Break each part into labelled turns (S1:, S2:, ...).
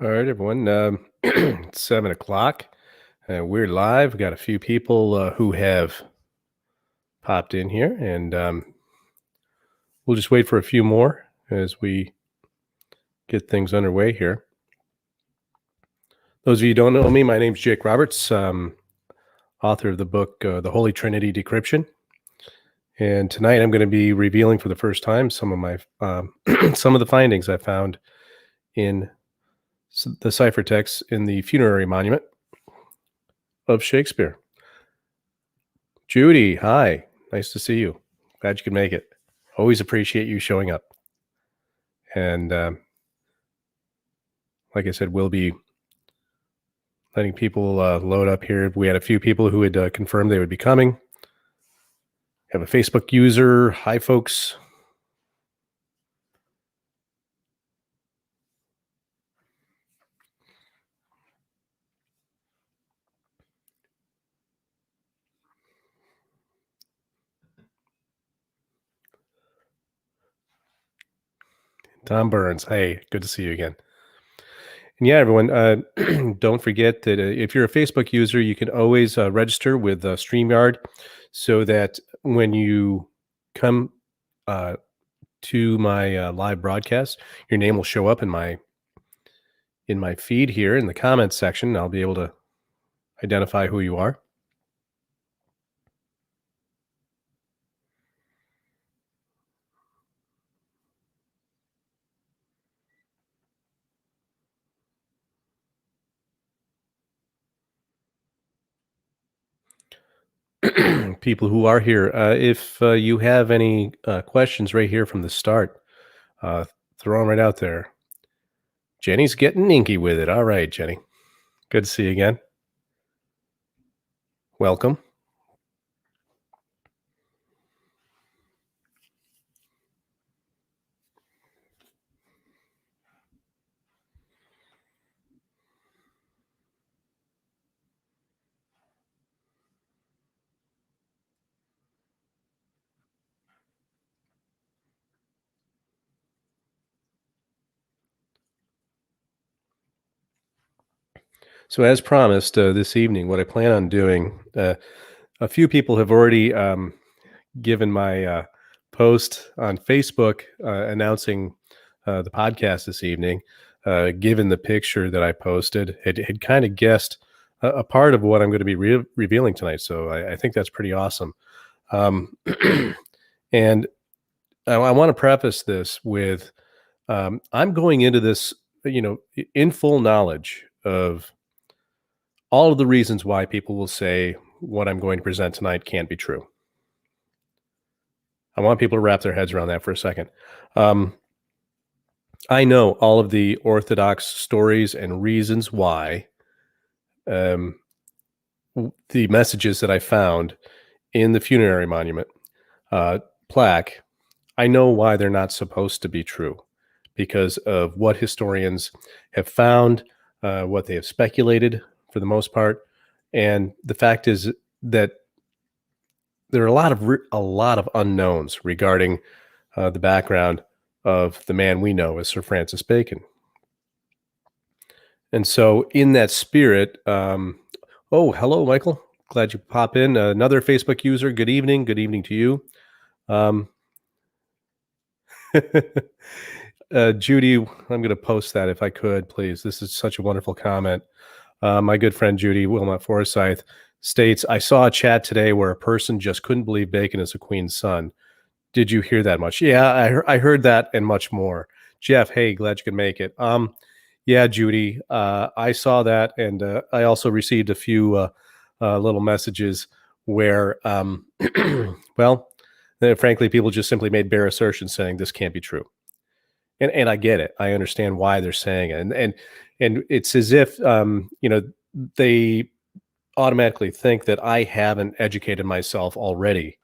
S1: All right, everyone. It's 7 o'clock. We're live. We got a few people who have popped in here, and we'll just wait for a few more as we get things underway here. Those of you who don't know me, my name's Jake Roberts, author of the book The Holy Trinity Decryption. And tonight I'm going to be revealing for the first time some of my some of the findings I found in the ciphertext in the Funerary monument of Shakespeare. Judy, hi. Nice to see you. Glad you could make it. Always appreciate you showing up. And like I said, we'll be letting people load up here. We had a few people who had confirmed they would be coming. Have a Facebook user. Hi, folks. Tom Burns. Hey, good to see you again. And yeah, everyone, don't forget that if you're a Facebook user, you can always register with StreamYard so that when you come to my live broadcast, your name will show up in my feed here in the comments section. I'll be able to identify who you are. People who are here, if you have any questions right here from the start, throw them right out there. Jenny's getting inky with it. All right, Jenny. Good to see you again. Welcome. So, as promised, this evening, what I plan on doing, a few people have already given my post on Facebook announcing the podcast this evening, given the picture that I posted, had kind of guessed a part of what I'm going to be revealing tonight. So, I think that's pretty awesome. And I want to preface this with I'm going into this, in full knowledge of all of the reasons why people will say what I'm going to present tonight can't be true. I want people to wrap their heads around that for a second. I know all of the Orthodox stories and reasons why the messages that I found in the Funerary monument plaque, I know why they're not supposed to be true because of what historians have found, what they have speculated for the most part. And the fact is that there are a lot of unknowns regarding the background of the man we know as Sir Francis Bacon. And so, in that spirit, oh, hello, Michael. Glad you pop in. Another Facebook user. Good evening. Good evening to you. Judy, I'm going to post that if I could, please. This is such a wonderful comment. My good friend Judy Wilmot Forsyth states, I saw a chat today where a person just couldn't believe Bacon is a queen's son. Did you hear that much? Yeah, I heard that and much more. Jeff, hey, glad you could make it. Yeah, Judy, I saw that, and I also received a few little messages where, well, frankly, people just simply made bare assertions saying this can't be true. And I get it. I understand why they're saying it. And it's as if, they automatically think that I haven't educated myself already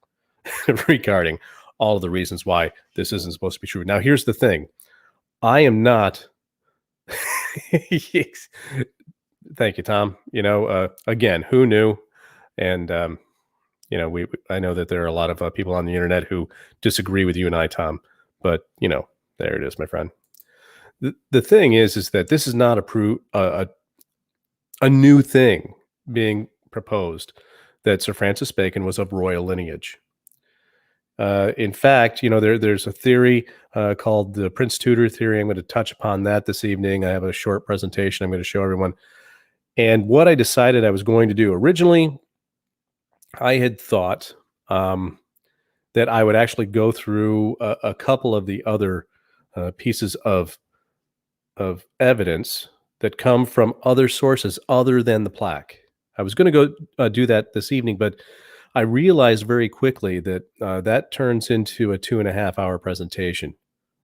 S1: regarding all of the reasons why this isn't supposed to be true. Now, here's the thing. I am not. Thank you, Tom. Again, who knew? And, I know that there are a lot of people on the internet who disagree with you and I, Tom, but, there it is, my friend. The thing is that this is not a new thing being proposed, that Sir Francis Bacon was of royal lineage. In fact, there's a theory called the Prince Tudor theory. I'm going to touch upon that this evening. I have a short presentation I'm going to show everyone. And what I decided I was going to do originally, I had thought that I would actually go through a couple of the other pieces of evidence that come from other sources other than the plaque. I was going to go do that this evening, but I realized very quickly that that turns into a 2.5-hour presentation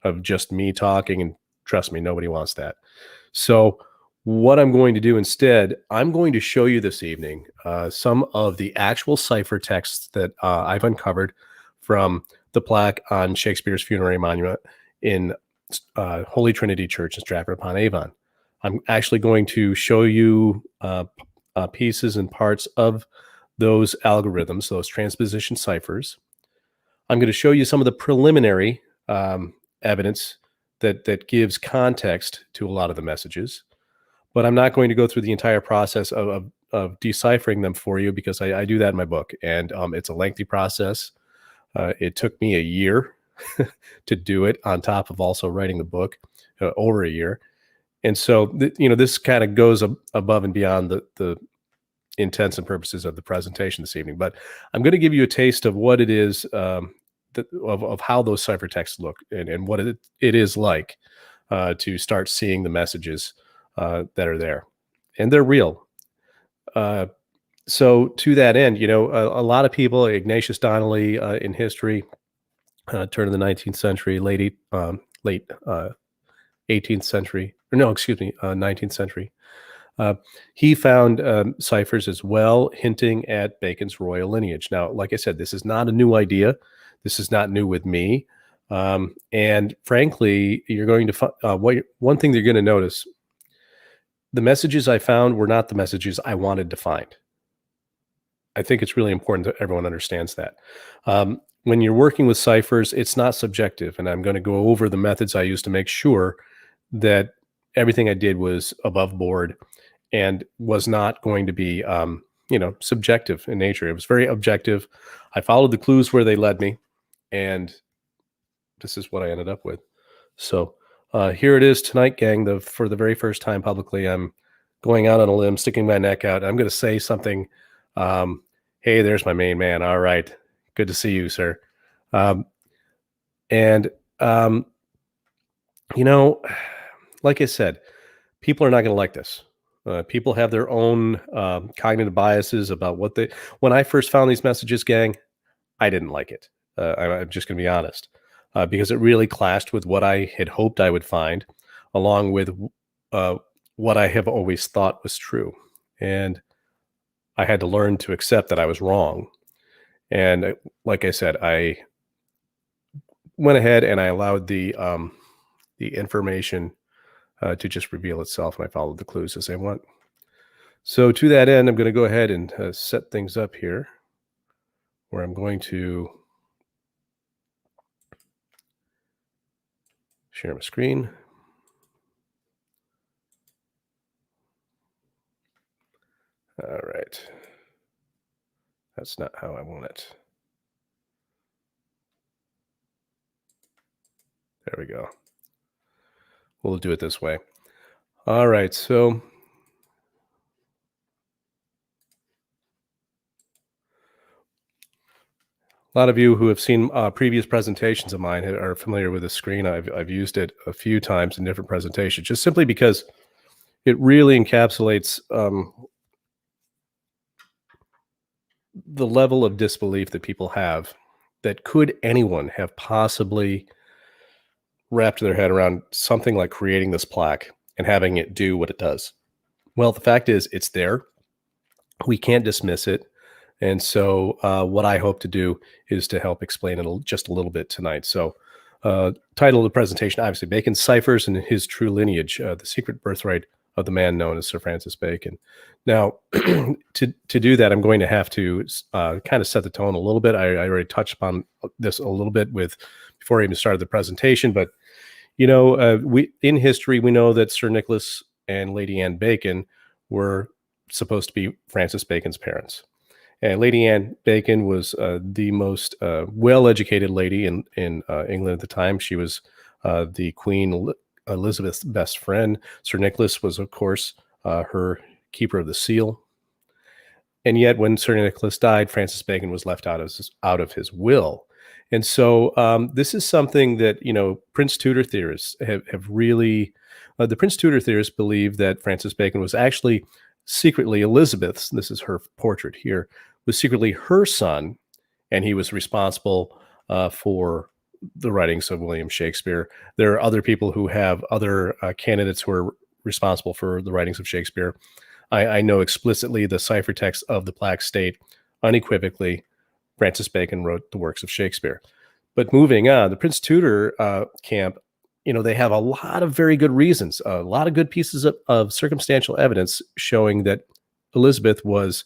S1: of just me talking, and trust me, nobody wants that. So what I'm going to do instead, I'm going to show you this evening some of the actual cipher texts that I've uncovered from the plaque on Shakespeare's Funerary monument in Holy Trinity Church in Stratford-upon-Avon. I'm actually going to show you pieces and parts of those algorithms, those transposition ciphers. I'm going to show you some of the preliminary evidence that gives context to a lot of the messages, but I'm not going to go through the entire process of deciphering them for you, because I do that in my book, and it's a lengthy process. It took me a year to do it, on top of also writing the book, over a year. And so, this kind of goes above and beyond the intents and purposes of the presentation this evening. But I'm going to give you a taste of what it is, of how those ciphertexts look, and what it is like to start seeing the messages that are there. And they're real. So to that end, a lot of people, Ignatius Donnelly in history, turn of the 19th century, late 18th century, or no, excuse me, 19th century. He found ciphers as well, hinting at Bacon's royal lineage. Now, like I said, this is not a new idea. This is not new with me. And frankly, you're going to one thing that you're going to notice: the messages I found were not the messages I wanted to find. I think it's really important that everyone understands that. When you're working with ciphers, it's not subjective, and I'm going to go over the methods I use to make sure that everything I did was above board and was not going to be, subjective in nature. It was very objective. I followed the clues where they led me, and this is what I ended up with. So here it is tonight, gang. For the very first time publicly, I'm going out on a limb, sticking my neck out. I'm going to say something. Hey, there's my main man. All right. Good to see you, sir. Like I said, people are not going to like this. People have their own cognitive biases about when I first found these messages, gang, I didn't like it. I'm just going to be honest, because it really clashed with what I had hoped I would find, along with what I have always thought was true. And I had to learn to accept that I was wrong. And like I said, I went ahead and I allowed the information to just reveal itself, and I followed the clues as they went. So to that end, I'm going to go ahead and set things up here, where I'm going to share my screen. All right. That's not how I want it. There we go. We'll do it this way. All right. So a lot of you who have seen previous presentations of mine are familiar with the screen. I've used it a few times in different presentations, just simply because it really encapsulates the level of disbelief that people have, that could anyone have possibly wrapped their head around something like creating this plaque and having it do what it does. Well, the fact is, it's there. We can't dismiss it. And so what I hope to do is to help explain it just a little bit tonight. So title of the presentation, obviously, Bacon's Ciphers and His True Lineage, the Secret Birthright of the Man Known as Sir Francis Bacon. Now, to do that, I'm going to have to kind of set the tone a little bit. I already touched upon this a little bit before I even started the presentation, but We in history we know that Sir Nicholas and Lady Anne Bacon were supposed to be Francis Bacon's parents. And Lady Anne Bacon was the most well-educated lady in England at the time. She was the Queen Elizabeth's best friend. Sir Nicholas was, of course, her keeper of the seal. And yet, when Sir Nicholas died, Francis Bacon was left out of his will. And so this is something that, Prince Tudor theorists have really, the Prince Tudor theorists believe that Francis Bacon was actually secretly Elizabeth's, this is her portrait here, was secretly her son, and he was responsible for the writings of William Shakespeare. There are other people who have other candidates who are responsible for the writings of Shakespeare. I know explicitly the ciphertext of the plaque state unequivocally Francis Bacon wrote the works of Shakespeare. But moving on, the Prince Tudor camp, they have a lot of very good reasons, a lot of good pieces of circumstantial evidence showing that Elizabeth was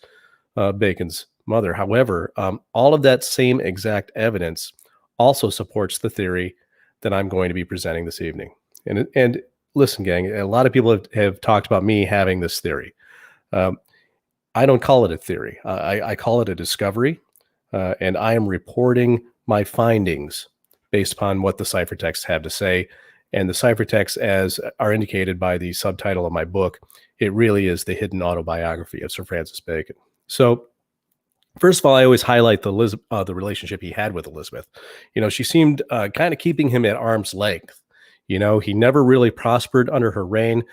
S1: Bacon's mother. However, all of that same exact evidence also supports the theory that I'm going to be presenting this evening. And listen, gang, a lot of people have talked about me having this theory. I don't call it a theory. I call it a discovery, and I am reporting my findings based upon what the ciphertexts have to say. And the ciphertexts, as are indicated by the subtitle of my book, it really is the hidden autobiography of Sir Francis Bacon. So, first of all, I always highlight the relationship he had with Elizabeth. She seemed kind of keeping him at arm's length. He never really prospered under her reign.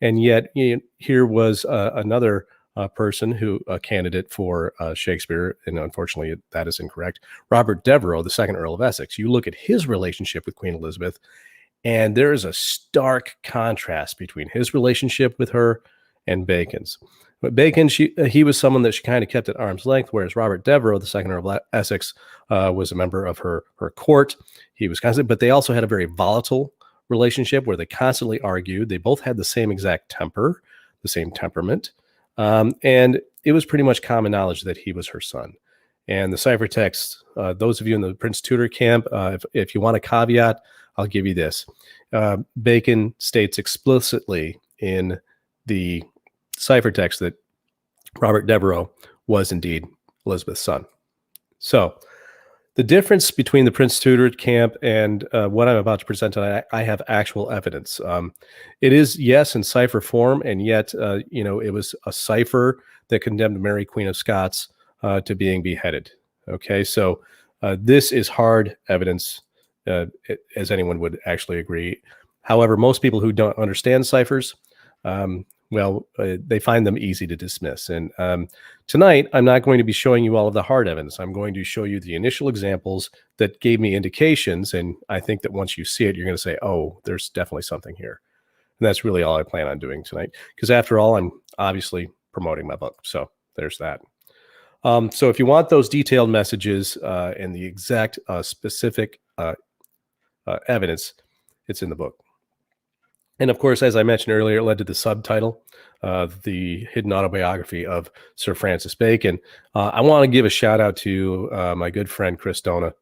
S1: And yet here was another person who a candidate for Shakespeare, and unfortunately that is incorrect, Robert Devereux, the second Earl of Essex. You look at his relationship with Queen Elizabeth, and there is a stark contrast between his relationship with her and Bacon's. But Bacon, he was someone that she kind of kept at arm's length, whereas Robert Devereux, the second Earl of Essex, was a member of her court. He was constant, but they also had a very volatile relationship where they constantly argued. They both had the same exact temper, the same temperament. And it was pretty much common knowledge that he was her son. And the ciphertext, those of you in the Prince Tudor camp, if you want a caveat, I'll give you this. Bacon states explicitly in the ciphertext that Robert Devereux was indeed Elizabeth's son. So the difference between the Prince Tudor camp and what I'm about to present tonight, I have actual evidence. It is, yes, in cipher form, and yet, it was a cipher that condemned Mary, Queen of Scots, to being beheaded. Okay, so this is hard evidence, as anyone would actually agree. However, most people who don't understand ciphers, they find them easy to dismiss. And tonight, I'm not going to be showing you all of the hard evidence. I'm going to show you the initial examples that gave me indications. And I think that once you see it, you're going to say, oh, there's definitely something here. And that's really all I plan on doing tonight. Because after all, I'm obviously promoting my book. So there's that. So if you want those detailed messages and the exact specific evidence, it's in the book. And of course, as I mentioned earlier, it led to the subtitle, The Hidden Autobiography of Sir Francis Bacon. I want to give a shout out to my good friend, Chris Dona.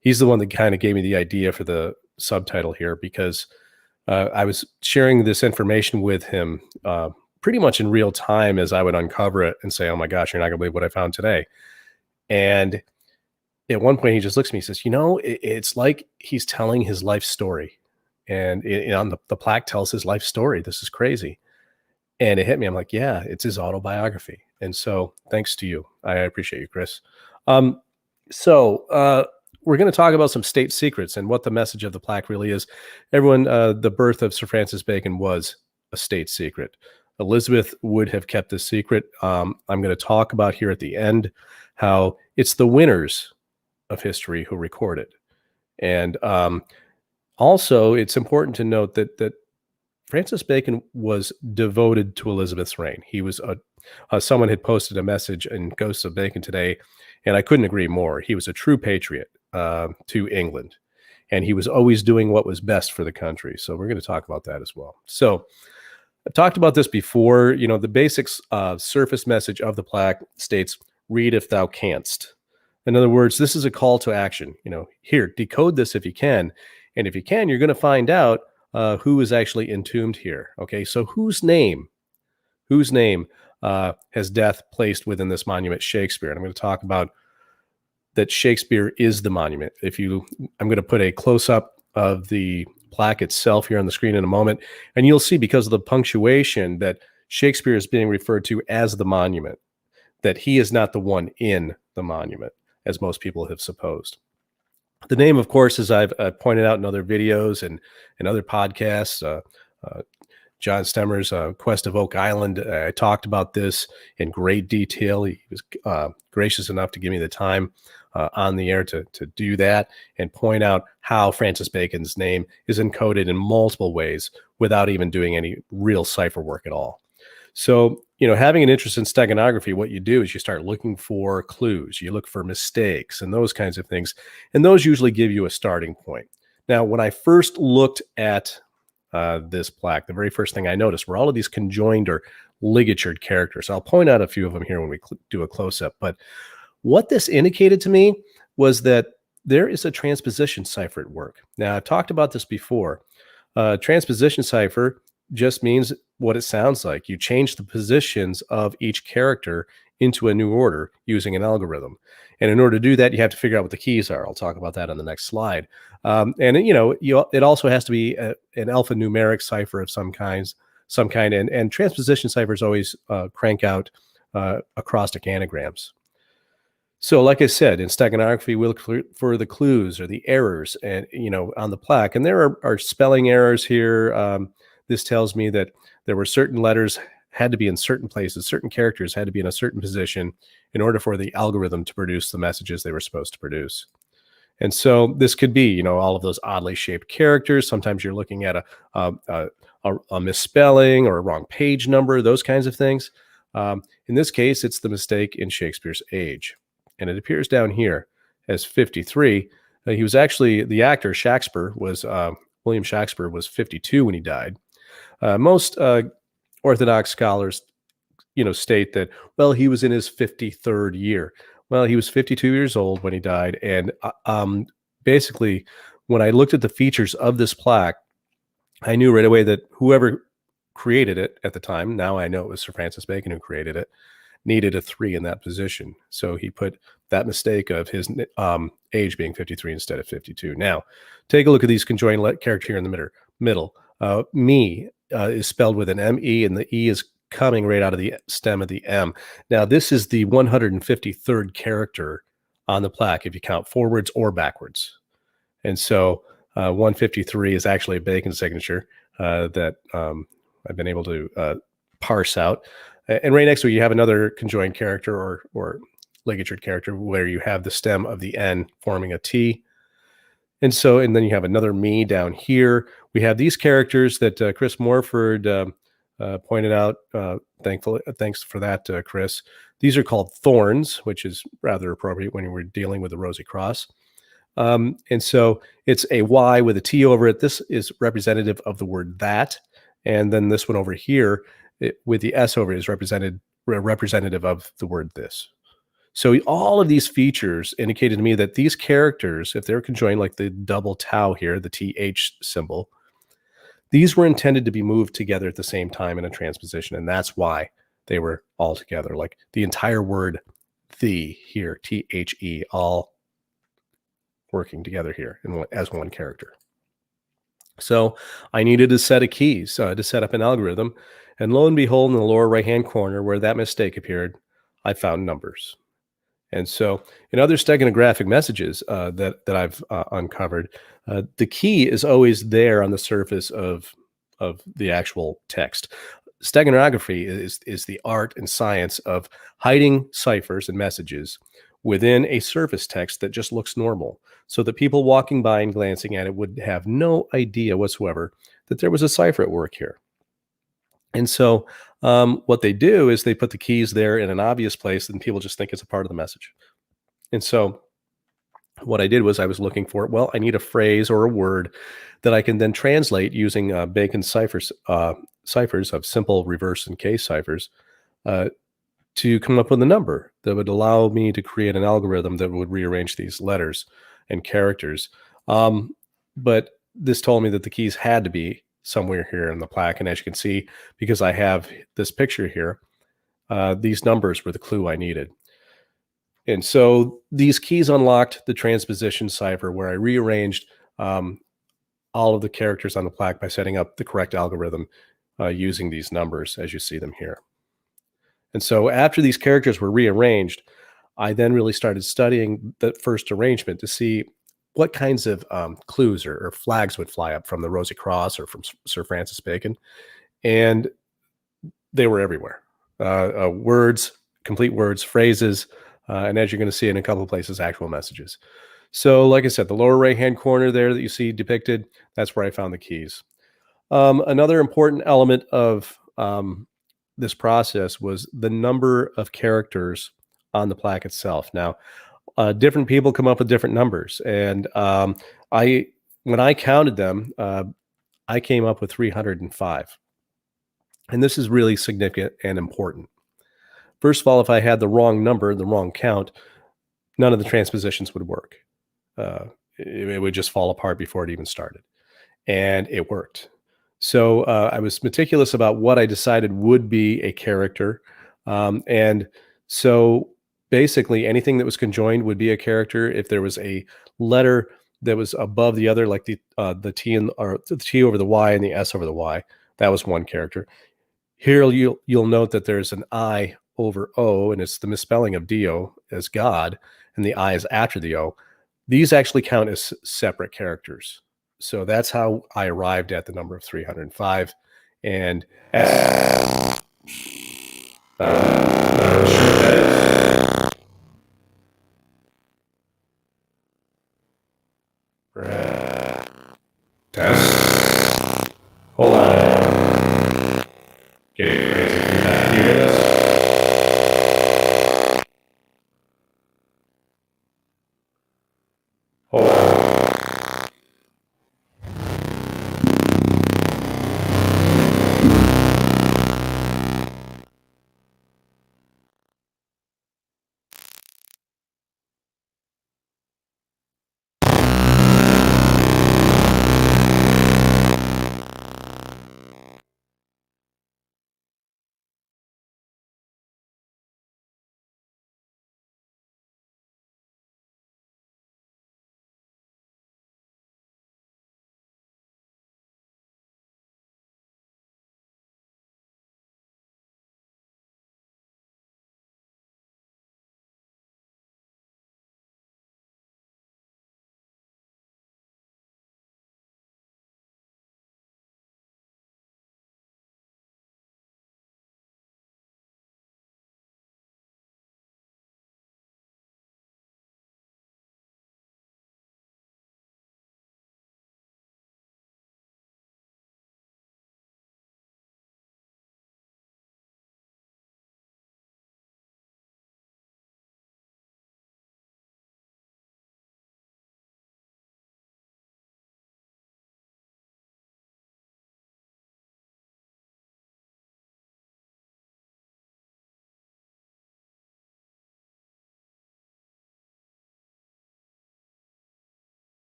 S1: He's the one that kind of gave me the idea for the subtitle here, because I was sharing this information with him pretty much in real time as I would uncover it and say, oh my gosh, you're not going to believe what I found today. And at one point, he just looks at me and says, it's like he's telling his life story. And on the plaque tells his life story. This is crazy. And it hit me. I'm like, yeah, it's his autobiography. And so thanks to you. I appreciate you, Chris. So we're going to talk about some state secrets and what the message of the plaque really is. Everyone, the birth of Sir Francis Bacon was a state secret. Elizabeth would have kept this secret. I'm going to talk about here at the end how it's the winners of history who record it. And also, it's important to note that Francis Bacon was devoted to Elizabeth's reign. He was someone had posted a message in Ghosts of Bacon today, and I couldn't agree more. He was a true patriot to England, and he was always doing what was best for the country. So we're going to talk about that as well. So I've talked about this before. The basics surface message of the plaque states, read if thou canst. In other words, this is a call to action. Here, decode this if you can. And if you can, you're going to find out who is actually entombed here. Okay, so whose name has death placed within this monument? Shakespeare. And I'm going to talk about that Shakespeare is the monument. I'm going to put a close-up of the plaque itself here on the screen in a moment, and you'll see, because of the punctuation, that Shakespeare is being referred to as the monument, that he is not the one in the monument, as most people have supposed. The name, of course, as I've pointed out in other videos and other podcasts, John Stemmer's Quest of Oak Island, I talked about this in great detail. He was gracious enough to give me the time on the air to do that and point out how Francis Bacon's name is encoded in multiple ways without even doing any real cipher work at all. So, having an interest in steganography, what you do is you start looking for clues. You look for mistakes and those kinds of things. And those usually give you a starting point. Now, when I first looked at this plaque, the very first thing I noticed were all of these conjoined or ligatured characters. I'll point out a few of them here when we do a close-up. But what this indicated to me was that there is a transposition cipher at work. Now, I've talked about this before. Transposition cipher just means what it sounds like. You change the positions of each character into a new order using an algorithm. And in order to do that, you have to figure out what the keys are. I'll talk about that on the next slide. And it also has to be an alphanumeric cipher of some kind. And transposition ciphers always crank out acrostic anagrams. So, like I said, in steganography, we look for the clues or the errors, and on the plaque. And there are spelling errors here. This tells me that there were certain letters had to be in certain places, certain characters had to be in a certain position in order for the algorithm to produce the messages they were supposed to produce. And so this could be, all of those oddly shaped characters. Sometimes you're looking at a misspelling or a wrong page number, those kinds of things. In this case, it's the mistake in Shakespeare's age. And it appears down here as 53. He was actually, the actor Shakespeare was, William Shakespeare was 52 when he died. Most Orthodox scholars, state that, well, he was in his 53rd year. Well, he was 52 years old when he died. And basically, when I looked at the features of this plaque, I knew right away that whoever created it at the time, now I know it was Sir Francis Bacon who created it, needed a 3 in that position. So he put that mistake of his age being 53 instead of 52. Now, take a look at these conjoined characters here in the middle. Me is spelled with an M-E, and the E is coming right out of the stem of the M. Now, this is the 153rd character on the plaque, if you count forwards or backwards. And so 153 is actually a Bacon signature that I've been able to parse out. And right next to it, you have another conjoined character or ligatured character where you have the stem of the N forming a T. And then you have another me down here. We have these characters that Chris Morford pointed out. Thanks for that, Chris. These are called thorns, which is rather appropriate when we're dealing with the Rosy cross. And so it's a Y with a T over it. This is representative of the word that. And then this one over here with the S over it is representative of the word this. So all of these features indicated to me that these characters, if they're conjoined like the double tau here, the TH symbol, these were intended to be moved together at the same time in a transposition. And that's why they were all together. Like the entire word the here, THE, all working together here as one character. So I needed a set of keys to set up an algorithm. And lo and behold, in the lower right-hand corner where that mistake appeared, I found numbers. And so in other steganographic messages that I've uncovered, the key is always there on the surface of the actual text. Steganography is the art and science of hiding ciphers and messages within a surface text that just looks normal, so that people walking by and glancing at it would have no idea whatsoever that there was a cipher at work here. And so what they do is they put the keys there in an obvious place and people just think it's a part of the message. And so what I did was I was looking for, well, I need a phrase or a word that I can then translate using Bacon's ciphers of simple reverse and case ciphers to come up with a number that would allow me to create an algorithm that would rearrange these letters and characters. But this told me that the keys had to be somewhere here in the plaque. And as you can see, because I have this picture here, these numbers were the clue I needed. And so these keys unlocked the transposition cipher, where I rearranged all of the characters on the plaque by setting up the correct algorithm using these numbers as you see them here. And so after these characters were rearranged, I then really started studying the first arrangement to see what kinds of clues or flags would fly up from the Rosy Cross or from Sir Francis Bacon. And they were everywhere. Words, complete words, phrases, and as you're going to see in a couple of places, actual messages. So like I said, the lower right-hand corner there that you see depicted, that's where I found the keys. Another important element of this process was the number of characters on the plaque itself. Now, different people come up with different numbers, and when I counted them, I came up with 305. And this is really significant and important. First of all, if I had the wrong number, the wrong count, none of the transpositions would work. It would just fall apart before it even started. And it worked. So I was meticulous about what I decided would be a character. And so basically anything that was conjoined would be a character. If there was a letter that was above the other, like the T or the T over the Y and the S over the Y, that was one character. Here you'll note that there's an I over O, and it's the misspelling of D-O as God, and the I is after the O. These actually count as separate characters. So that's how I arrived at the number of 305. And as test. Hold on. Getting crazy. You hear this? Hold on.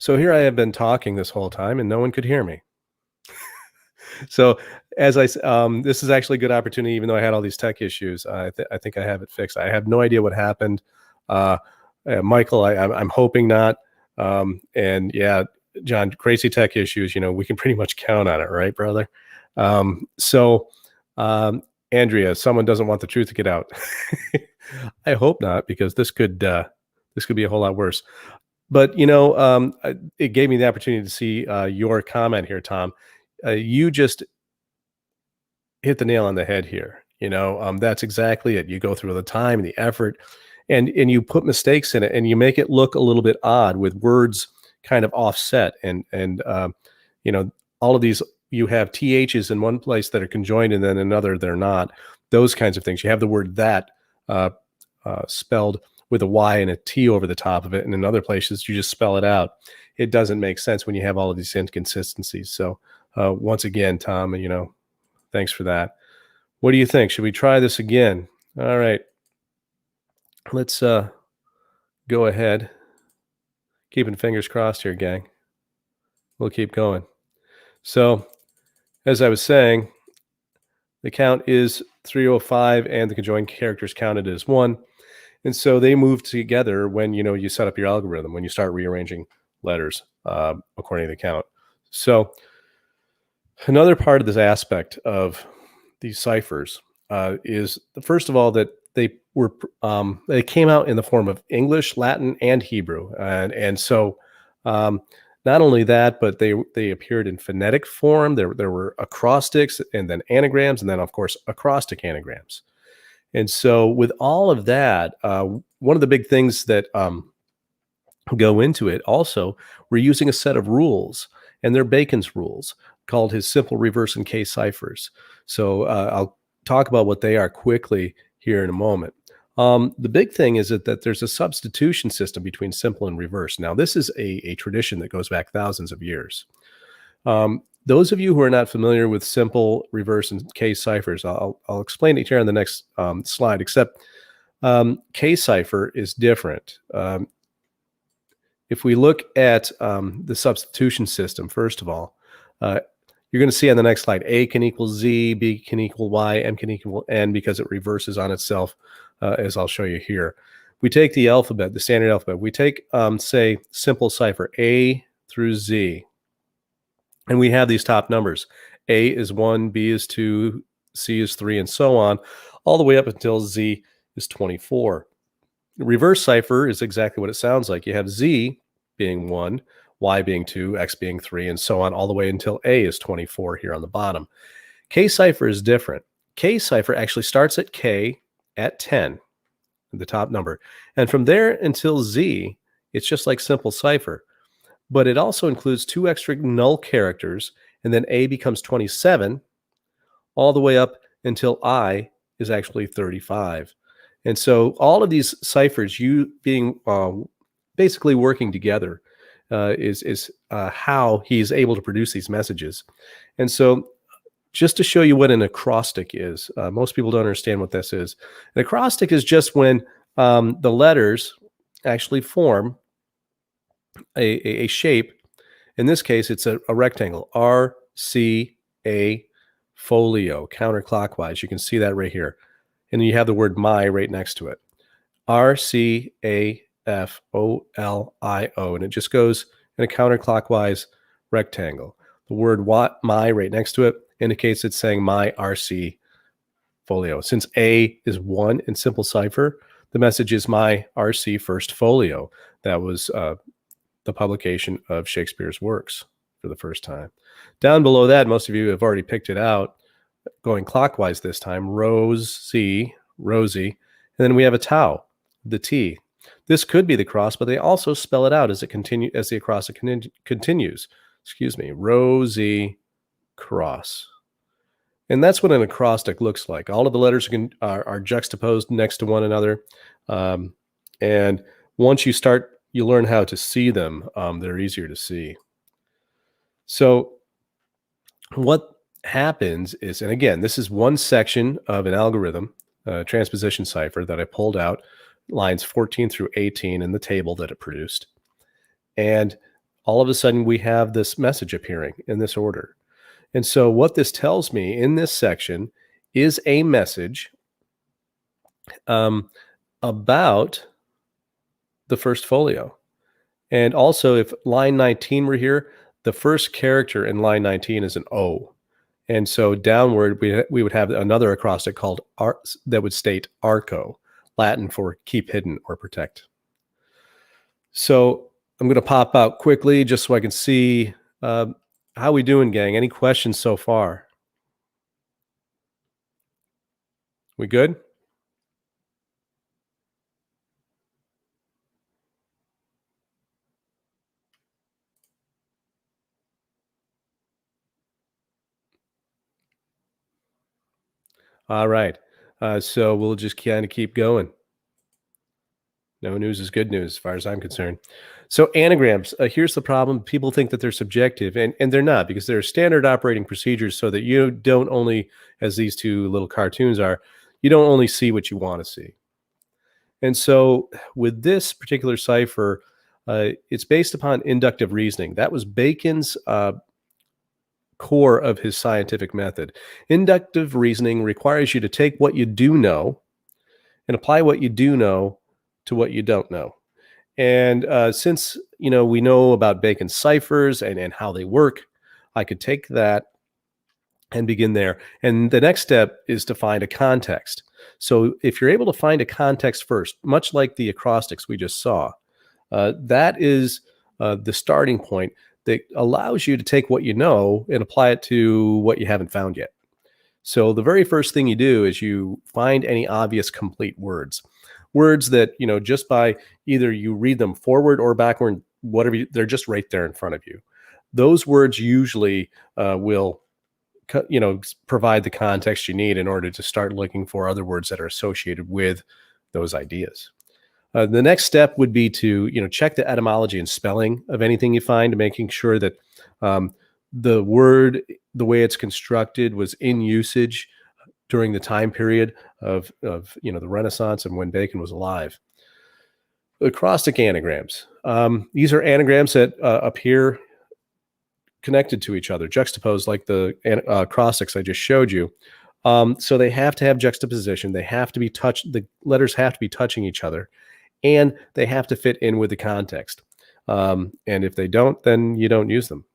S1: So here I have been talking this whole time and no one could hear me. So this is actually a good opportunity, even though I had all these tech issues. I think I have it fixed. I have no idea what happened. Michael, I'm hoping not. And yeah, John, crazy tech issues, we can pretty much count on it, right, brother? So, Andrea, someone doesn't want the truth to get out. I hope not, because this could be a whole lot worse. But it gave me the opportunity to see your comment here, Tom. You just hit the nail on the head here. That's exactly it. You go through the time and the effort, and you put mistakes in it, and you make it look a little bit odd with words kind of offset, and all of these. You have ths in one place that are conjoined, and then another they're not. Those kinds of things. You have the word that spelled with a y and a t over the top of it, and in other places you just spell it out. It doesn't make sense when you have all of these inconsistencies. So once again, Tom, thanks for that. What do you think? Should we try this again? All right. Let's go ahead. Keeping fingers crossed here, gang. We'll keep going. So, as I was saying, the count is 305, and the conjoined characters counted as 1. And so they move together when, you set up your algorithm, when you start rearranging letters according to the count. So another part of this aspect of these ciphers is, first of all, that they came out in the form of English, Latin, and Hebrew. And so not only that, but they appeared in phonetic form. There were acrostics, and then anagrams, and then, of course, acrostic anagrams. And so with all of that, one of the big things that go into it also, we're using a set of rules, and they're Bacon's rules, called his simple reverse and case ciphers. So I'll talk about what they are quickly here in a moment. The big thing is that there's a substitution system between simple and reverse. Now, this is a tradition that goes back thousands of years. Those of you who are not familiar with simple, reverse, and case ciphers, I'll explain it here on the next slide, except case cipher is different. If we look at the substitution system, first of all, you're going to see on the next slide, A can equal Z, B can equal Y, M can equal N, because it reverses on itself, as I'll show you here. We take the alphabet, the standard alphabet. We take, say, simple cipher, A through Z. And we have these top numbers. A is 1, B is 2, C is 3, and so on, all the way up until Z is 24. The reverse cipher is exactly what it sounds like. You have Z being 1, Y being 2, X being 3, and so on, all the way until A is 24 here on the bottom. K cipher is different. K cipher actually starts at K at 10, the top number. And from there until Z, it's just like simple cipher. But it also includes 2 extra null characters, and then A becomes 27, all the way up until I is actually 35. And so all of these ciphers, you being basically working together, is how he's able to produce these messages. And so just to show you what an acrostic is, most people don't understand what this is. An acrostic is just when the letters actually form a shape. In this case, it's a rectangle, R, C, A, folio, counterclockwise. You can see that right here. And you have the word my right next to it. R, C, A, F, O, L, I, O. And it just goes in a counterclockwise rectangle. The word my right next to it indicates it's saying my RC folio. Since A is 1 in simple cipher, the message is my RC first folio. That was the publication of Shakespeare's works for the first time. Down below that, most of you have already picked it out, going clockwise this time, Rosy, and then we have a tau, the T. This could be the cross, but they also spell it out as the acrostic continues. Excuse me, Rosy cross. And that's what an acrostic looks like. All of the letters are juxtaposed next to one another. And once you learn how to see them, they're easier to see. So what happens is, and again, this is one section of an algorithm, transposition cipher, that I pulled out, lines 14 through 18 in the table that it produced. And all of a sudden we have this message appearing in this order. And so what this tells me in this section is a message about the first folio. And also, if line 19 were here, the first character in line 19 is an O. And so downward, we would have another acrostic called that would state Arco, Latin for keep hidden or protect. So I'm going to pop out quickly just so I can see how we doing, gang. Any questions so far? We good? All right. So we'll just kind of keep going. No news is good news as far as I'm concerned. So anagrams, here's the problem. People think that they're subjective, and they're not, because they're standard operating procedures so that you don't only, as these two little cartoons are, you don't only see what you want to see. And so with this particular cipher, it's based upon inductive reasoning. That was Bacon's core of his scientific method. Inductive reasoning requires you to take what you do know and apply what you do know to what you don't know. And since we know about Bacon's ciphers and how they work, I could take that and begin there. And the next step is to find a context. So if you're able to find a context first, much like the acrostics we just saw, that is the starting point that allows you to take what you know and apply it to what you haven't found yet. So the very first thing you do is you find any obvious complete words. Words that, just by either you read them forward or backward, whatever, they're just right there in front of you. Those words usually will provide the context you need in order to start looking for other words that are associated with those ideas. The next step would be to check the etymology and spelling of anything you find, making sure that the word, the way it's constructed, was in usage during the time period of the Renaissance and when Bacon was alive. Acrostic anagrams. These are anagrams that appear connected to each other, juxtaposed like the acrostics I just showed you. So they have to have juxtaposition. They have to be touched. The letters have to be touching each other, and they have to fit in with the context. And if they don't, then you don't use them.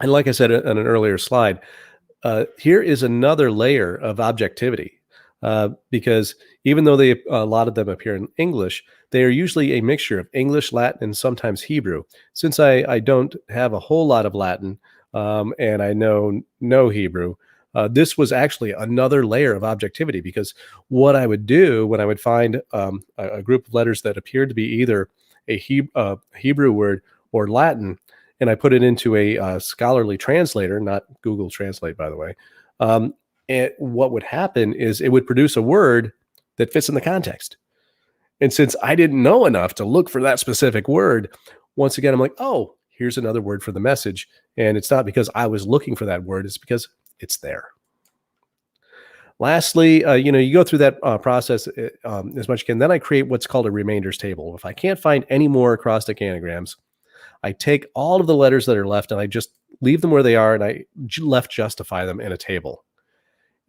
S1: And like I said on an earlier slide, here is another layer of objectivity, because even though a lot of them appear in English, they are usually a mixture of English, Latin, and sometimes Hebrew. Since I don't have a whole lot of Latin and I know no Hebrew, this was actually another layer of objectivity, because what I would do when I would find a group of letters that appeared to be either a Hebrew word or Latin, and I put it into a scholarly translator, not Google Translate, by the way, and what would happen is it would produce a word that fits in the context. And since I didn't know enough to look for that specific word, once again, I'm like, oh, here's another word for the message. And it's not because I was looking for that word, it's because it's there. Lastly, you go through that process as much as you can. Then I create what's called a remainders table. If I can't find any more acrostic anagrams, I take all of the letters that are left and I just leave them where they are, and I left justify them in a table.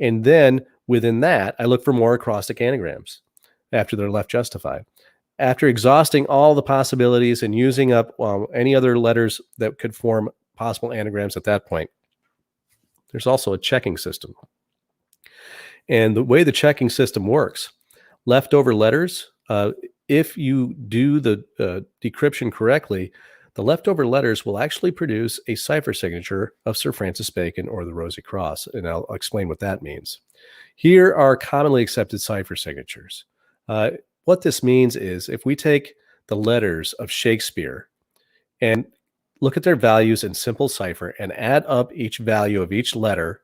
S1: And then within that, I look for more acrostic anagrams after they're left justified. After exhausting all the possibilities and using up any other letters that could form possible anagrams at that point, there's also a checking system. And the way the checking system works, leftover letters, if you do the decryption correctly, the leftover letters will actually produce a cipher signature of Sir Francis Bacon or the Rosy Cross, and I'll explain what that means. Here are commonly accepted cipher signatures. What this means is if we take the letters of Shakespeare and look at their values in simple cipher and add up each value of each letter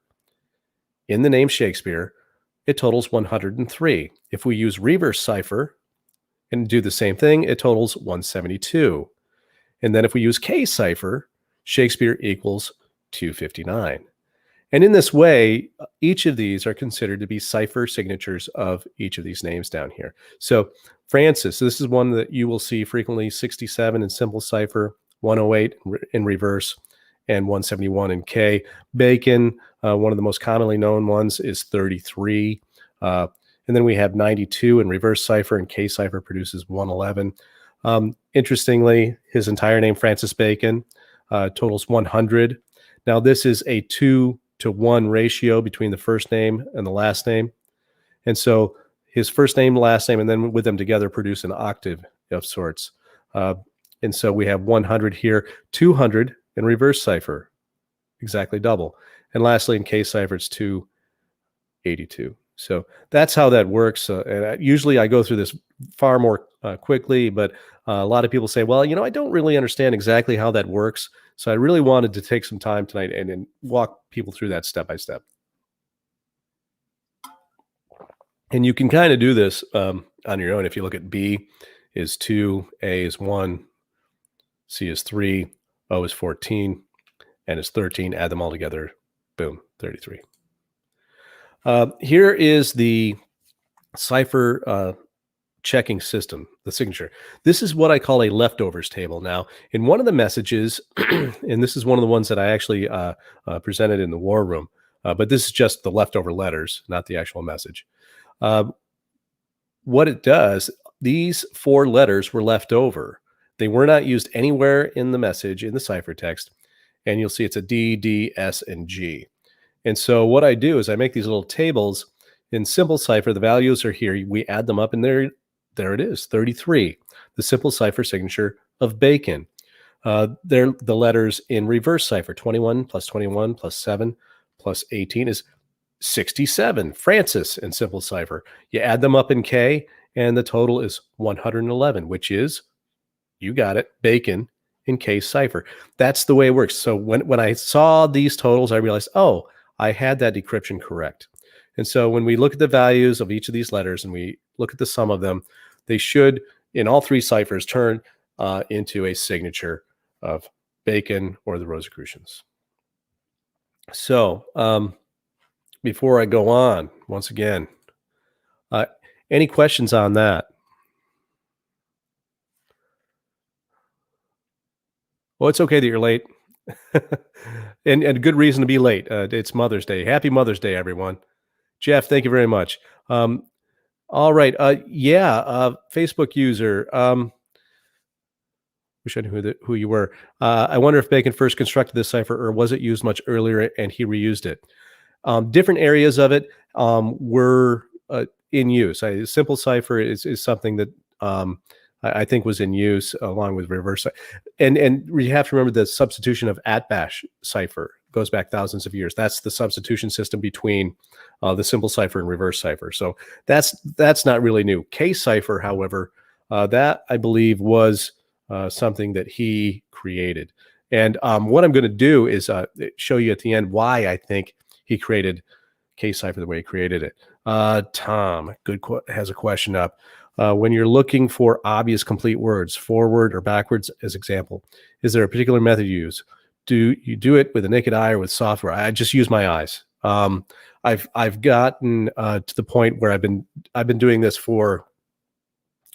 S1: in the name Shakespeare, it totals 103. If we use reverse cipher and do the same thing, it totals 172. And then if we use K cipher, Shakespeare equals 259. And in this way, each of these are considered to be cipher signatures of each of these names down here. So Francis, this is one that you will see frequently, 67 in simple cipher, 108 in reverse, and 171 in K. Bacon, one of the most commonly known ones, is 33. And then we have 92 in reverse cipher, and K cipher produces 111. Interestingly, his entire name, Francis Bacon, totals 100. Now, this is a 2-to-1 ratio between the first name and the last name. And so his first name, last name, and then with them together produce an octave of sorts. And so we have 100 here, 200 in reverse cipher, exactly double. And lastly, in case cipher, it's 282. So that's how that works. And usually I go through this far more quickly, but a lot of people say, well, I don't really understand exactly how that works. So I really wanted to take some time tonight and walk people through that step by step. And you can kind of do this on your own. If you look at B is 2, A is 1, C is 3, O is 14, N is 13. Add them all together. Boom, 33. Here is the cipher checking system, the signature. This is what I call a leftovers table. Now, in one of the messages, and this is one of the ones that I actually presented in the war room, but this is just the leftover letters, not the actual message. What it does, these 4 letters were left over. They were not used anywhere in the message, in the ciphertext, and you'll see it's a D, D, S, and G. And so what I do is I make these little tables in simple cipher. The values are here. We add them up, and there it is, 33, the simple cipher signature of Bacon. They're the letters in reverse cipher. 21 plus 21 plus 7 plus 18 is 67, Francis in simple cipher. You add them up in K, and the total is 111, which is, you got it, Bacon in K cipher. That's the way it works. So when I saw these totals, I realized, oh, I had that decryption correct. And so when we look at the values of each of these letters and we look at the sum of them, they should, in all 3 ciphers, turn into a signature of Bacon or the Rosicrucians. So before I go on, once again, any questions on that? Well, it's okay that you're late. and a good reason to be late. It's Mother's Day. Happy Mother's Day, everyone. Jeff, thank you very much. All right. Facebook user. Wish I knew who you were. I wonder if Bacon first constructed this cipher, or was it used much earlier and he reused it? Different areas of it were in use. Simple cipher is something that I think was in use along with reverse. And you have to remember the substitution of at-bash cipher goes back thousands of years. That's the substitution system between the simple cipher and reverse cipher. So that's not really new. Case cipher, however, that I believe was something that he created. And what I'm going to do is show you at the end why I think he created case cipher the way he created it. Tom has a question up. When you're looking for obvious complete words, forward or backwards as example, is there a particular method you use? Do you do it with a naked eye or with software? I just use my eyes. I've gotten to the point where I've been doing this for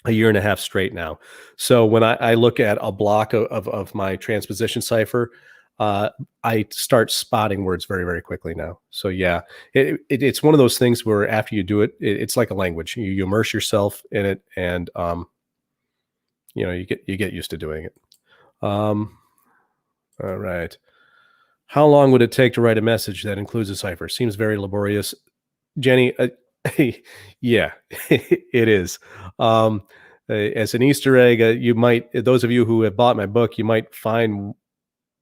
S1: a year and a half straight now. So when I look at a block of my transposition cipher, I start spotting words very, very quickly now. So yeah, it's one of those things where after you do it, it's like a language. You immerse yourself in it, and you get used to doing it. All right. How long would it take to write a message that includes a cipher? Seems very laborious. Jenny, yeah, it is. As an Easter egg, you might, those of you who have bought my book, you might find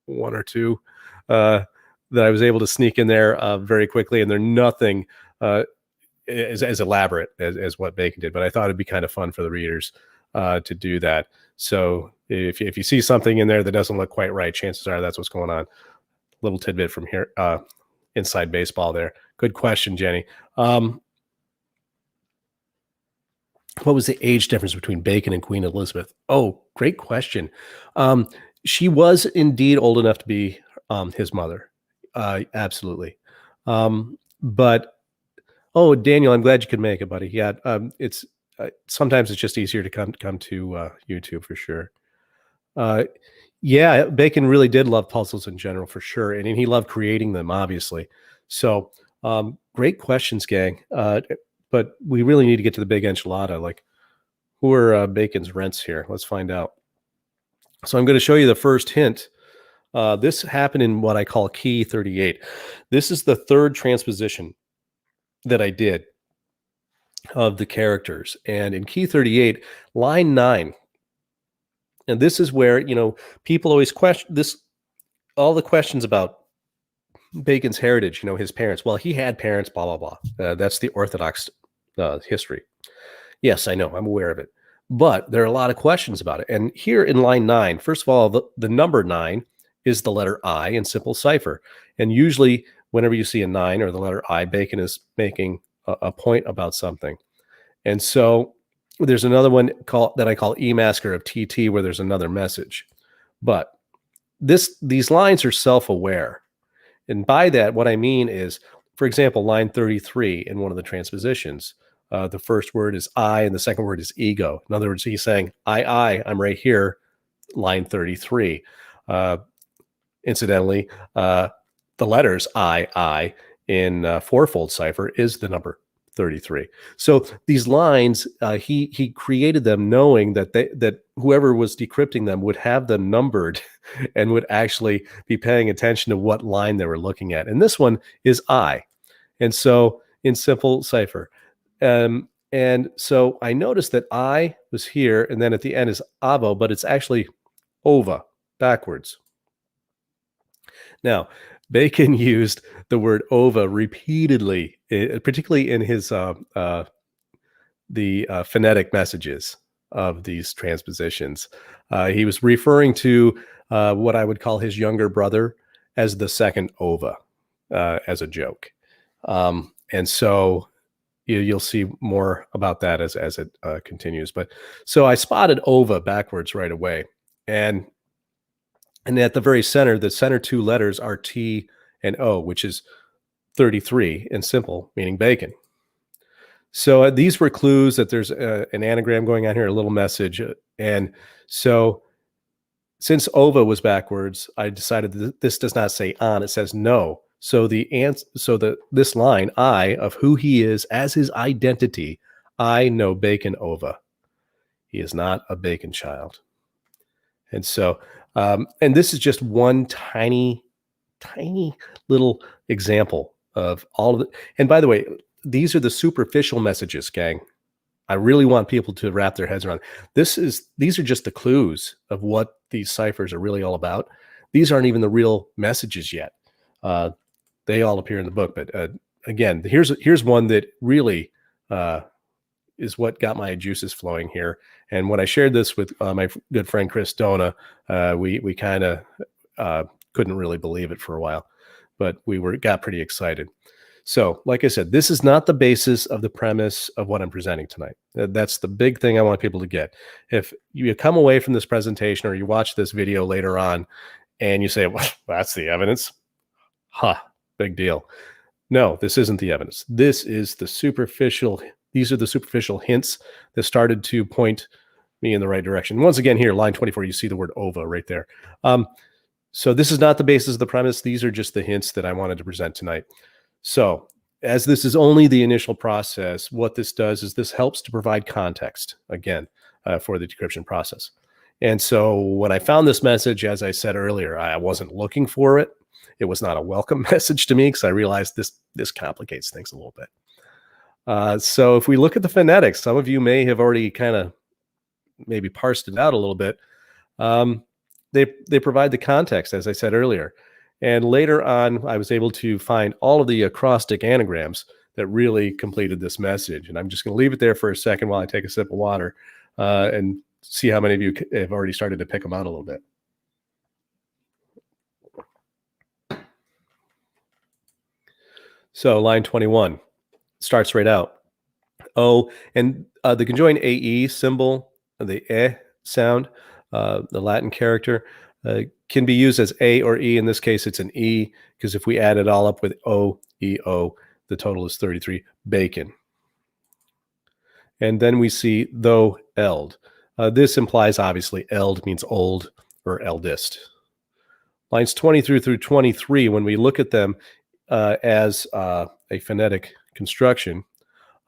S1: one or two that I was able to sneak in there very quickly, and they're nothing as elaborate as what Bacon did. But I thought it'd be kind of fun for the readers to do that. So if you see something in there that doesn't look quite right, chances are that's what's going on. Little tidbit from here, inside baseball there. Good question, Jenny. What was the age difference between Bacon and Queen Elizabeth? Oh, great question. She was indeed old enough to be his mother. Absolutely. But, Daniel, I'm glad you could make it, buddy. Yeah, it's sometimes it's just easier to come to YouTube for sure. Yeah, Bacon really did love puzzles in general for sure. And he loved creating them, obviously. So great questions, gang. But we really need to get to the big enchilada. Like, Who are Bacon's rents here? Let's find out. So I'm going to show you the first hint. This happened in what I call key 38. This is the third transposition that I did of the characters. And in key 38, line 9, and this is where, people always question this, all the questions about Bacon's heritage, his parents. Well, he had parents, blah, blah, blah. That's the Orthodox history. Yes, I know, I'm aware of it. But there are a lot of questions about it. And here in line 9, first of all, the number 9 is the letter I in simple cipher. And usually whenever you see a 9 or the letter I, Bacon is making a point about something. And so there's another one that I call E-masker of TT, where there's another message. But these lines are self-aware. And by that, what I mean is, for example, line 33 in one of the transpositions, the first word is I and the second word is ego. In other words, he's saying, I'm right here, line 33. Incidentally, the letters I in fourfold cipher is the number 33. So these lines, he created them knowing that whoever was decrypting them would have them numbered and would actually be paying attention to what line they were looking at. And this one is I. And so in simple cipher. And so I noticed that I was here, and then at the end is avo, but it's actually ova, backwards. Now, Bacon used the word ova repeatedly, particularly in his the phonetic messages of these transpositions. He was referring to what I would call his younger brother as the second ova, as a joke. And so you'll see more about that as it continues. But so I spotted ova backwards right away. And at the very center, the center two letters are T and O, which is 33 in simple, meaning bacon. So these were clues that there's an anagram going on here, a little message. And so since ova was backwards, I decided that this does not say on, it says no. So this line, I, of who he is as his identity, I know Bacon ova. He is not a Bacon child. And so, and this is just one tiny little example of all of it. And by the way, these are the superficial messages, gang. I really want people to wrap their heads around. These are just the clues of what these ciphers are really all about. These aren't even the real messages yet. They all appear in the book. But again, here's one that really is what got my juices flowing here. And when I shared this with my good friend Chris Dona, we kind of couldn't really believe it for a while, but we got pretty excited. So, like I said, this is not the basis of the premise of what I'm presenting tonight. That's the big thing I want people to get. If you come away from this presentation or you watch this video later on and you say, well, that's the evidence, big deal. No, this isn't the evidence. This is the superficial. These are the superficial hints that started to point me in the right direction. Once again, here, line 24, you see the word ova right there. So this is not the basis of the premise. These are just the hints that I wanted to present tonight. So as this is only the initial process, what this does is this helps to provide context, again, for the decryption process. And so when I found this message, as I said earlier, I wasn't looking for it. It was not a welcome message to me because I realized this complicates things a little bit. So if we look at the phonetics, some of you may have already kind of maybe parsed it out a little bit. They provide the context, as I said earlier. And later on, I was able to find all of the acrostic anagrams that really completed this message. And I'm just going to leave it there for a second while I take a sip of water and see how many of you have already started to pick them out a little bit. So line 21 starts right out. O, and the conjoined AE symbol, the sound, the Latin character, can be used as A or E. In this case, it's an E, because if we add it all up with O, E, O, the total is 33, bacon. And then we see though eld. This implies, obviously, eld means old or eldest. Lines 23 through 23, when we look at them as a phonetic construction,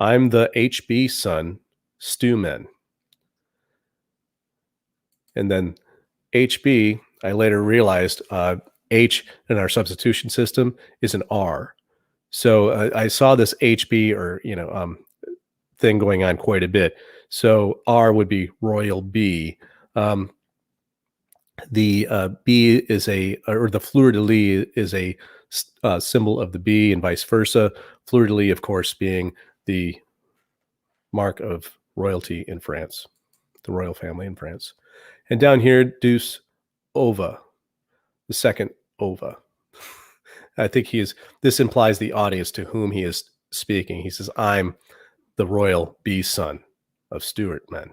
S1: I'm the HB son, Stewman. And then HB, I later realized H in our substitution system is an R. So I saw this HB or, thing going on quite a bit. So R would be royal B. The B is or the fleur-de-lis is a symbol of the B and vice versa. Fleur-de-lis, of course, being the mark of royalty in France, the royal family in France. And down here, deuce ova, the second ova. I think this implies the audience to whom he is speaking. He says, I'm the royal B son of Stuart men.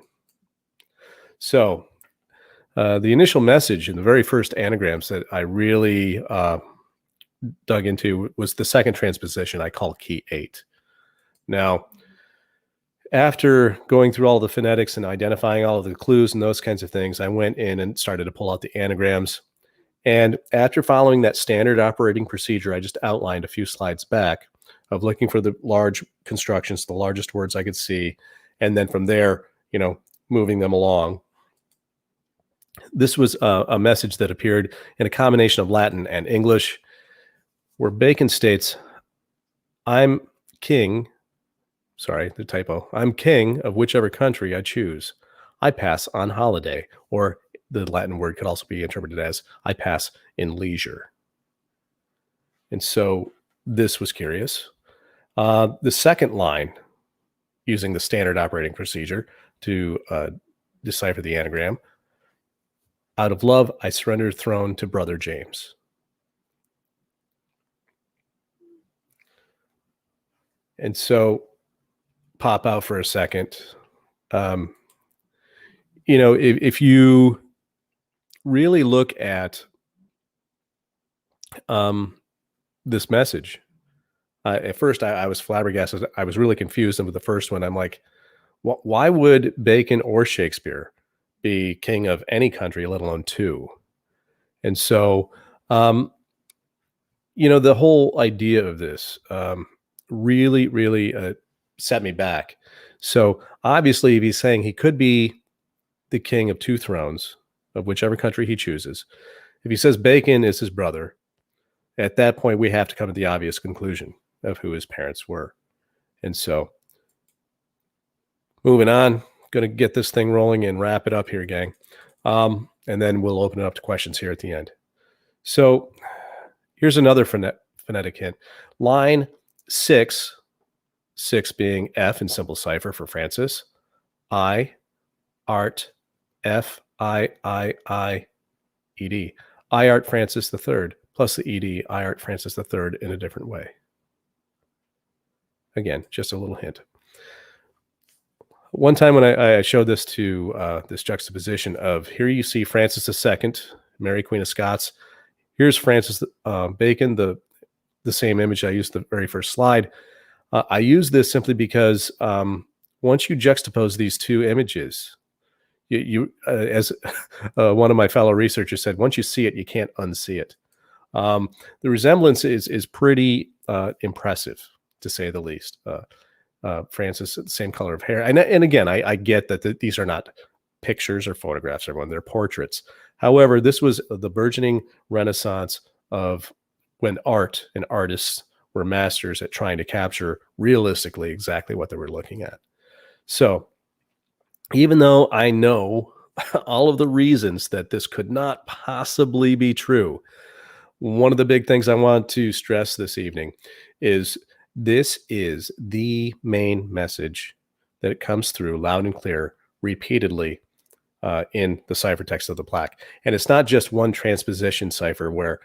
S1: So the initial message in the very first anagrams that I really dug into was the second transposition I call key 8. Now, after going through all the phonetics and identifying all of the clues and those kinds of things, I went in and started to pull out the anagrams. And after following that standard operating procedure I just outlined a few slides back of looking for the large constructions, the largest words I could see, and then from there, moving them along, this was a message that appeared in a combination of Latin and English, where Bacon states, I'm king of whichever country I choose. I pass on holiday, or the Latin word could also be interpreted as I pass in leisure. And so this was curious. The second line, using the standard operating procedure to decipher the anagram, out of love, I surrendered throne to brother James. And so pop out for a second. If you really look at this message, at first I was flabbergasted. I was really confused. And with the first one, I'm like, why would Bacon or Shakespeare be king of any country, let alone two? And so, the whole idea of this really, really set me back. So obviously, if he's saying he could be the king of two thrones of whichever country he chooses, if he says Bacon is his brother, at that point, we have to come to the obvious conclusion of who his parents were. And so moving on, going to get this thing rolling and wrap it up here, gang. And then we'll open it up to questions here at the end. So here's another phonetic hint. Line 6 being F in simple cipher for Francis, I, art, F, I, ED. I, art, Francis III, plus the ED, I, art, Francis III in a different way. Again, just a little hint. One time when I showed this to this juxtaposition of, here you see Francis II, Mary Queen of Scots. Here's Francis Bacon, the same image I used the very first slide. I use this simply because once you juxtapose these two images, you as one of my fellow researchers said, once you see it, you can't unsee it. The resemblance is pretty impressive, to say the least. Francis, same color of hair. And again, I get that these are not pictures or photographs, everyone. They're portraits. However, this was the burgeoning renaissance of when art and artists were masters at trying to capture realistically exactly what they were looking at. So even though I know all of the reasons that this could not possibly be true, one of the big things I want to stress this evening is this is the main message that comes through loud and clear repeatedly in the ciphertext of the plaque. And it's not just one transposition cipher where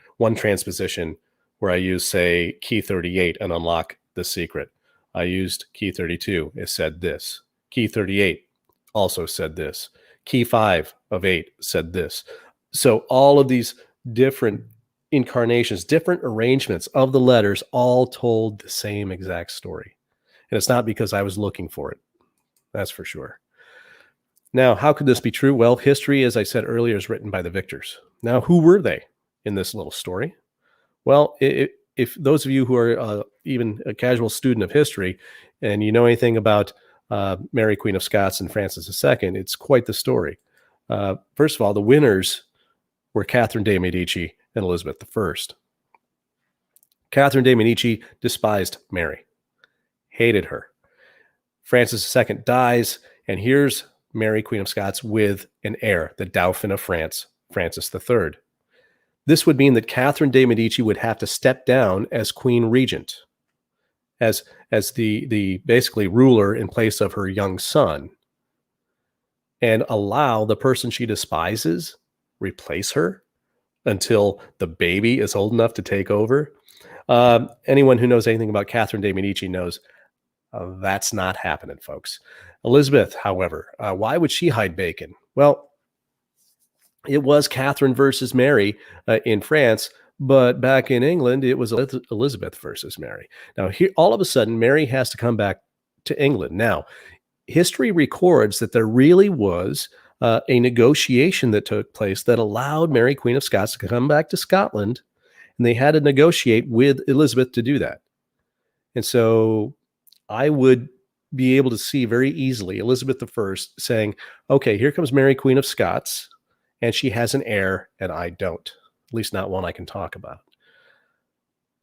S1: I use, say, key 38 and unlock the secret. I used key 32. It said this. Key 38 also said this. Key 5 of 8 said this. So all of these different incarnations, different arrangements of the letters all told the same exact story. And it's not because I was looking for it. That's for sure. Now, how could this be true? Well, history, as I said earlier, is written by the victors. Now, who were they in this little story? Well, if those of you who are even a casual student of history and you know anything about Mary Queen of Scots and Francis II, it's quite the story. First of all, the winners were Catherine de' Medici and Elizabeth I. Catherine de' Medici despised Mary, hated her. Francis II dies, and here's Mary, Queen of Scots, with an heir, the Dauphin of France, Francis III. This would mean that Catherine de' Medici would have to step down as Queen Regent, as the basically ruler in place of her young son, and allow the person she despises replace her until the baby is old enough to take over. Anyone who knows anything about Catherine de' Medici knows that's not happening, folks. Elizabeth, however, why would she hide Bacon? Well, it was Catherine versus Mary in France, but back in England, it was Elizabeth versus Mary. Now, here, all of a sudden, Mary has to come back to England. Now, history records that there really was a negotiation that took place that allowed Mary, Queen of Scots, to come back to Scotland, and they had to negotiate with Elizabeth to do that. And so I would be able to see very easily Elizabeth I saying, okay, here comes Mary, Queen of Scots, and she has an heir, and I don't, at least not one I can talk about.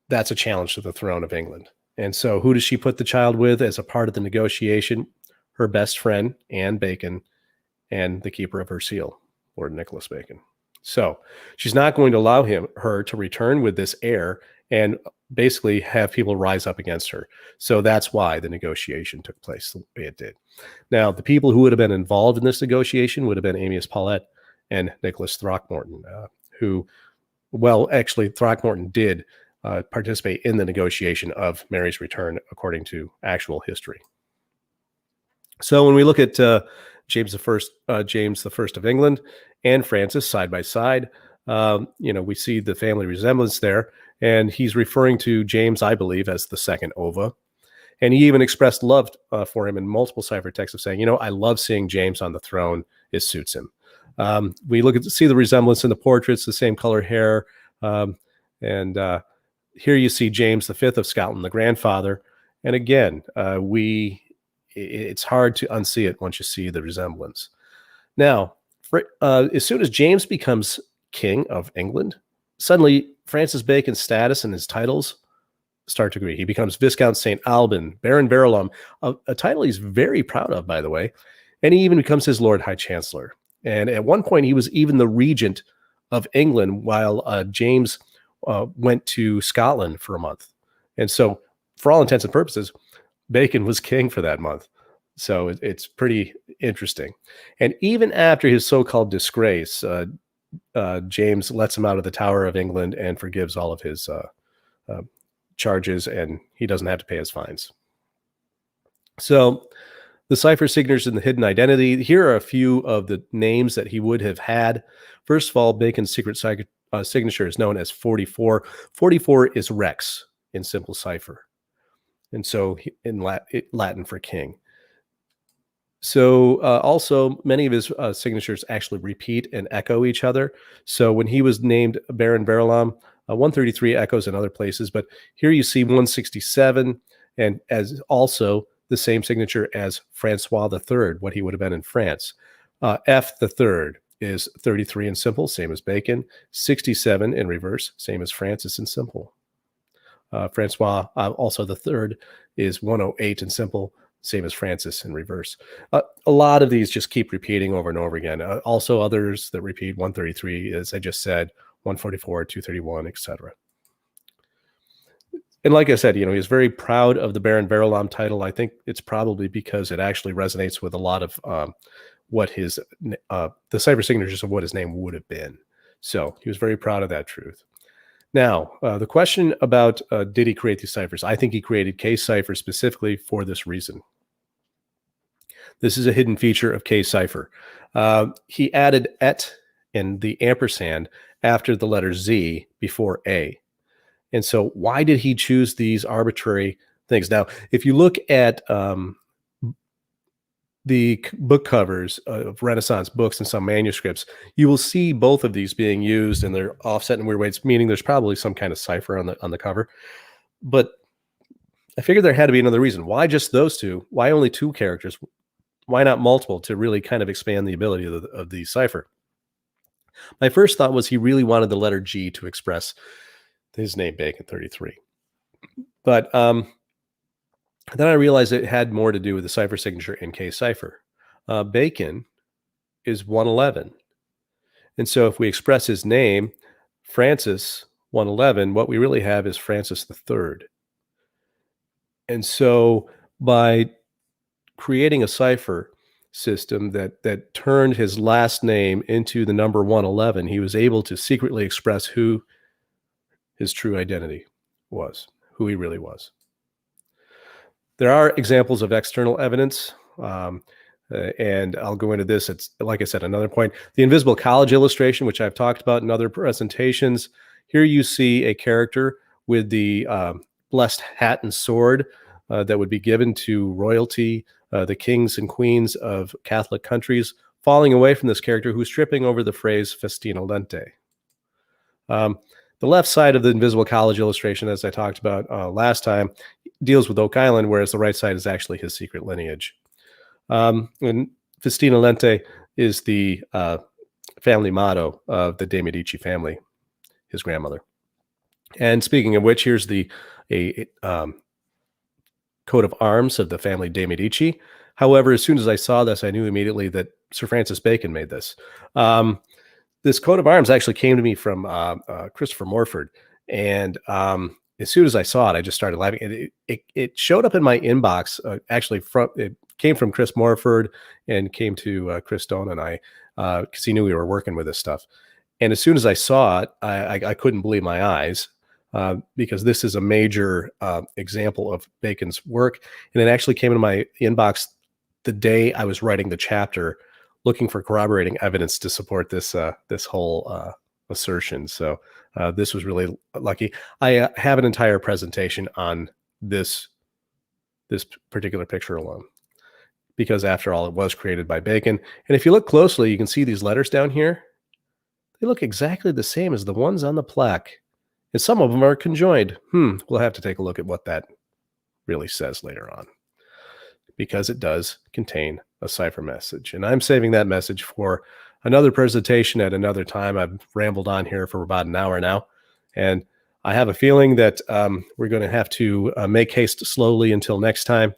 S1: That's a challenge to the throne of England. And so who does she put the child with as a part of the negotiation? Her best friend, Anne Bacon, and the keeper of her seal, Lord Nicholas Bacon. So she's not going to allow her to return with this heir and basically have people rise up against her. So that's why the negotiation took place the way it did. Now, the people who would have been involved in this negotiation would have been Amias Paulet and Nicholas Throckmorton, who, well, actually, Throckmorton did participate in the negotiation of Mary's return, according to actual history. So when we look at James I of England and Francis side by side, we see the family resemblance there. And he's referring to James, I believe, as the second Ova. And he even expressed love for him in multiple cipher texts of saying, I love seeing James on the throne. It suits him. We see the resemblance in the portraits, the same color hair. And here you see James V of Scotland, the grandfather. And again, it's hard to unsee it once you see the resemblance. Now, as soon as James becomes king of England, suddenly Francis Bacon's status and his titles start to agree. He becomes Viscount St. Alban, Baron Verulam, a title he's very proud of, by the way. And he even becomes his Lord High Chancellor. And at one point, he was even the regent of England while James went to Scotland for a month. And so, for all intents and purposes, Bacon was king for that month. So it's pretty interesting. And even after his so-called disgrace, James lets him out of the Tower of England and forgives all of his charges, and he doesn't have to pay his fines. So the cipher signatures and the hidden identity. Here are a few of the names that he would have had. First of all, Bacon's secret signature is known as 44. 44 is Rex in simple cipher. And so in Latin for king. So also many of his signatures actually repeat and echo each other. So when he was named Baron Verulam, 133 echoes in other places, but here you see 167, and as also the same signature as Francois III, what he would have been in France. F the third is 33 in simple, same as Bacon. 67 in reverse, same as Francis in simple. Francois, also the third, is 108 in simple, same as Francis in reverse. A lot of these just keep repeating over and over again. Also others that repeat 133, as I just said, 144, 231, etc. And like I said, he was very proud of the Baron Verulam title. I think it's probably because it actually resonates with a lot of what the cipher signatures of what his name would have been. So he was very proud of that truth. Now, the question about did he create these ciphers? I think he created case cipher specifically for this reason. This is a hidden feature of case cipher. He added et and the ampersand after the letter Z before A. And so why did he choose these arbitrary things? Now, if you look at the book covers of Renaissance books and some manuscripts, you will see both of these being used, and they're offset in weird ways, meaning there's probably some kind of cipher on the cover. But I figured there had to be another reason. Why just those two? Why only two characters? Why not multiple to really kind of expand the ability of the cipher? My first thought was he really wanted the letter G to express his name, Bacon 33. But then I realized it had more to do with the cipher signature in K cipher. Bacon is 111. And so if we express his name, Francis 111, what we really have is Francis III. And so by creating a cipher system that turned his last name into the number 111, he was able to secretly express who his true identity was, who he really was. There are examples of external evidence, and I'll go into this. It's, like I said, another point. The invisible college illustration, which I've talked about in other presentations. Here you see a character with the blessed hat and sword that would be given to royalty, the kings and queens of Catholic countries, falling away from this character who's tripping over the phrase festina lente. The left side of the invisible college illustration, as I talked about last time, deals with Oak Island, whereas the right side is actually his secret lineage. And festina lente is the family motto of the De Medici family, his grandmother. And speaking of which, here's the coat of arms of the family De Medici. However, as soon as I saw this, I knew immediately that Sir Francis Bacon made this. This coat of arms actually came to me from Christopher Morford. And as soon as I saw it, I just started laughing. It showed up in my inbox. Actually, it came from Chris Morford and came to Chris Stone and I, because he knew we were working with this stuff. And as soon as I saw it, I couldn't believe my eyes, because this is a major example of Bacon's work. And it actually came into my inbox the day I was writing the chapter, looking for corroborating evidence to support this this whole assertion. So this was really lucky. I have an entire presentation on this particular picture alone, because after all, it was created by Bacon. And if you look closely, you can see these letters down here. They look exactly the same as the ones on the plaque. And some of them are conjoined. We'll have to take a look at what that really says later on, because it does contain a cipher message. And I'm saving that message for another presentation at another time. I've rambled on here for about an hour now, and I have a feeling that we're going to have to make haste slowly until next time.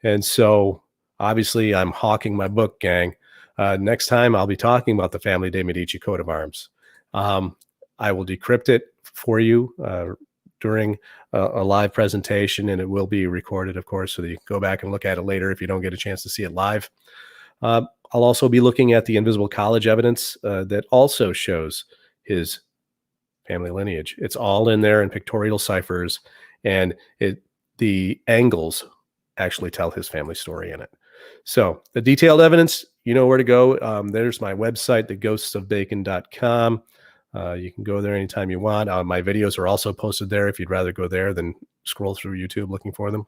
S1: And so obviously I'm hawking my book, gang. Next time I'll be talking about the family De Medici coat of arms. I will decrypt it for you during a live presentation, and it will be recorded, of course, so that you can go back and look at it later if you don't get a chance to see it live. I'll also be looking at the invisible college evidence that also shows his family lineage. It's all in there in pictorial ciphers, and the angles actually tell his family story in it. So the detailed evidence, you know where to go. There's my website, theghostsofbacon.com. You can go there anytime you want. My videos are also posted there if you'd rather go there than scroll through YouTube looking for them.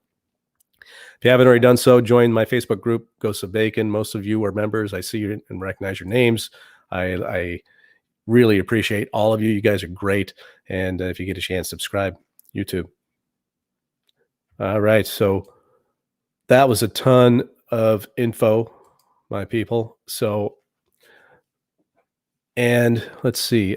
S1: If you haven't already done so, join my Facebook group, Ghosts of Bacon. Most of you are members. I see you and recognize your names. I really appreciate all of you. You guys are great. And if you get a chance, subscribe. YouTube. All right. So that was a ton of info, my people. So, and let's see.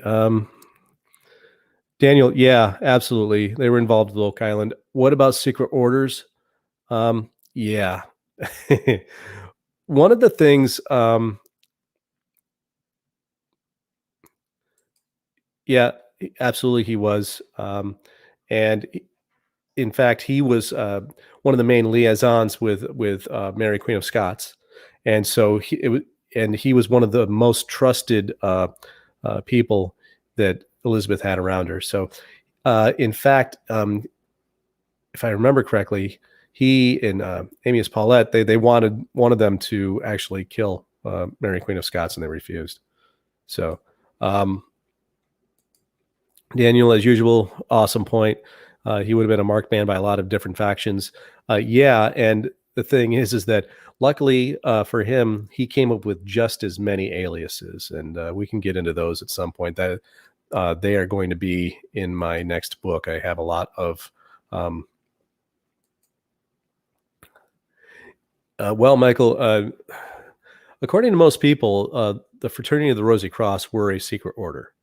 S1: Daniel, yeah, absolutely. They were involved with Oak Island. What about secret orders? Yeah. One of the things, yeah, absolutely he was. And in fact, he was one of the main liaisons with Mary, Queen of Scots. And so he was one of the most trusted people that Elizabeth had around her. So in fact, if I remember correctly, he and Amias Paulette, they wanted one of them to actually kill Mary, Queen of Scots, and they refused. So Daniel, as usual, awesome point. He would have been a marked man by a lot of different factions. Yeah, and the thing is that luckily for him, he came up with just as many aliases, and we can get into those at some point. That they are going to be in my next book. I have a lot of well, Michael, According to most people, the Fraternity of the Rosy Cross were a secret order.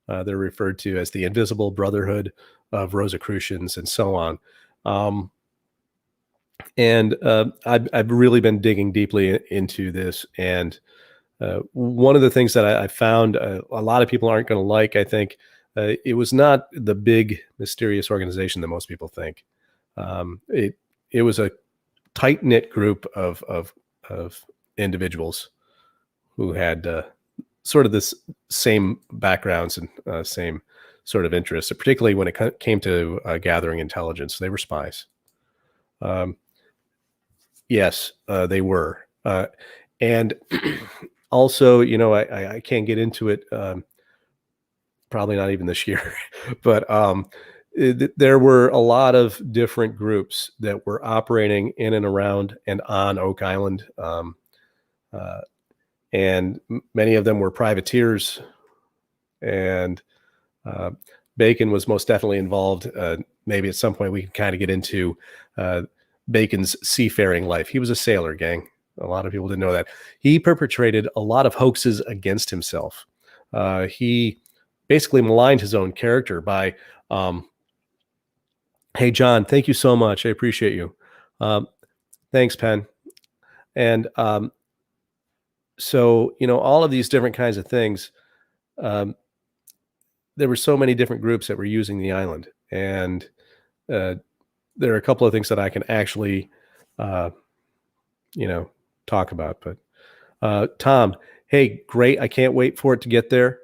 S1: They're referred to as the Invisible Brotherhood of Rosicrucians and so on. I've really been digging deeply into this. And one of the things that I found a lot of people aren't going to like, I think, it was not the big mysterious organization that most people think. It was a tight knit group of individuals who had sort of this same backgrounds and same sort of interests, particularly when it came to gathering intelligence. They were spies. Yes, they were. And also, I can't get into it. Probably not even this year, but there were a lot of different groups that were operating in and around and on Oak Island. And many of them were privateers, and Bacon was most definitely involved. Maybe at some point we can kind of get into Bacon's seafaring life. He was a sailor, gang. A lot of people didn't know that. He perpetrated a lot of hoaxes against himself. He basically maligned his own character by, hey, John, thank you so much. I appreciate you. Thanks, Penn. And so, all of these different kinds of things, there were so many different groups that were using the island. And there are a couple of things that I can actually, talk about. But Tom, hey, great. I can't wait for it to get there.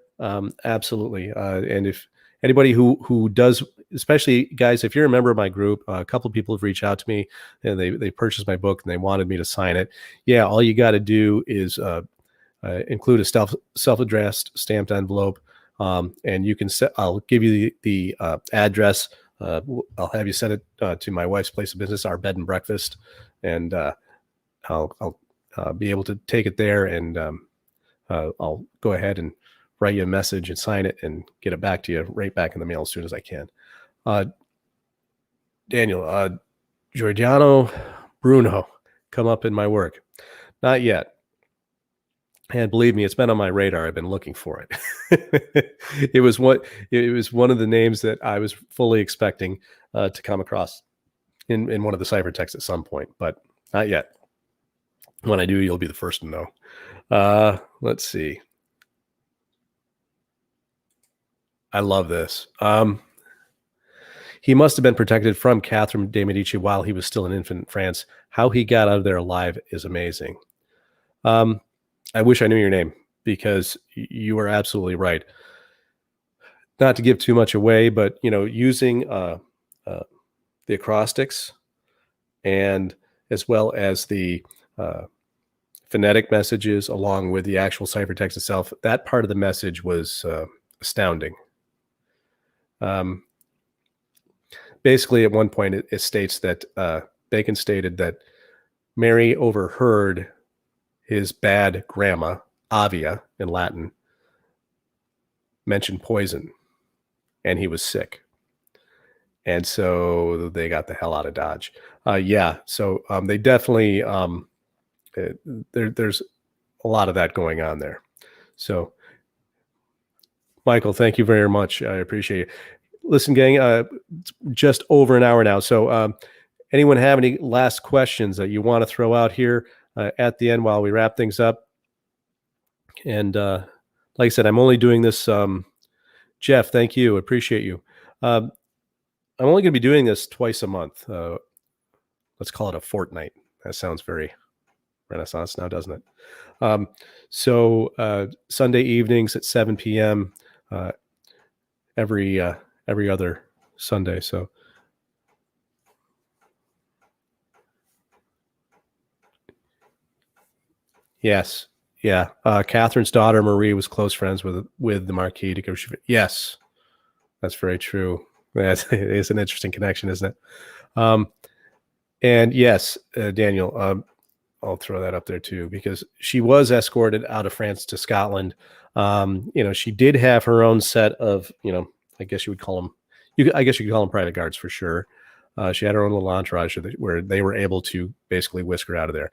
S1: Absolutely. And if anybody who does, especially guys, if you're a member of my group, a couple of people have reached out to me and they purchased my book and they wanted me to sign it. Yeah, all you got to do is include a self-addressed stamped envelope, and you can I'll give you the address. I'll have you send it to my wife's place of business, our bed and breakfast, and I'll be able to take it there, and I'll go ahead and write you a message and sign it and get it back to you right back in the mail as soon as I can. Daniel, Giordano Bruno, come up in my work. Not yet. And believe me, it's been on my radar. I've been looking for it. It was one of the names that I was fully expecting to come across in one of the ciphertexts at some point, but not yet. When I do, you'll be the first to know. Let's see. I love this. He must have been protected from Catherine de' Medici while he was still an infant in France. How he got out of there alive is amazing. I wish I knew your name, because you are absolutely right. Not to give too much away, but using the acrostics and as well as the phonetic messages along with the actual ciphertext itself, that part of the message was astounding. Basically, at one point, it states that Bacon stated that Mary overheard his bad grandma, Avia in Latin, mention poison, and he was sick. And so they got the hell out of Dodge. So they definitely, there's a lot of that going on there. So, Michael, thank you very much. I appreciate it. Listen, gang, just over an hour now. So anyone have any last questions that you want to throw out here at the end while we wrap things up? And like I said, I'm only doing this. Jeff, thank you. Appreciate you. I'm only going to be doing this twice a month. Let's call it a fortnight. That sounds very Renaissance now, doesn't it? So Sunday evenings at 7 p.m. Every other Sunday. So yes. Yeah. Catherine's daughter, Marie, was close friends with the Marquis de Gaucheville. Yes, that's very true. It's an interesting connection, isn't it? And yes, Daniel, I'll throw that up there too, because she was escorted out of France to Scotland. She did have her own set of, I guess you would call them, I guess you could call them private guards for sure. She had her own little entourage where they were able to basically whisk her out of there.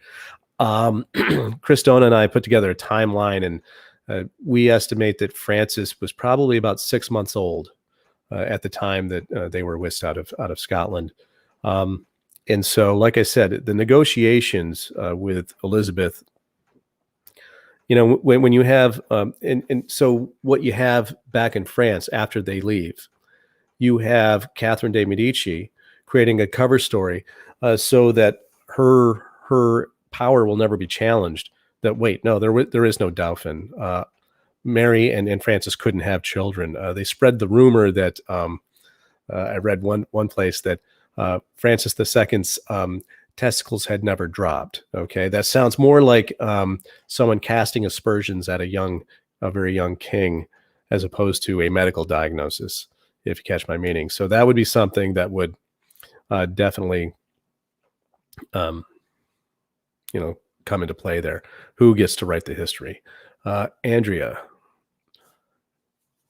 S1: Chris Dona and I put together a timeline, and we estimate that Francis was probably about 6 months old at the time that they were whisked out of Scotland. And so, like I said, the negotiations with Elizabeth, when you have, and so what you have back in France after they leave, you have Catherine de' Medici creating a cover story so that her power will never be challenged. That wait, no, there is no Dauphin. Mary and Francis couldn't have children. They spread the rumor that I read one place that Francis II's testicles had never dropped. Okay, that sounds more like someone casting aspersions at a very young king, as opposed to a medical diagnosis, if you catch my meaning. So that would be something that would definitely, come into play there. Who gets to write the history? Andrea,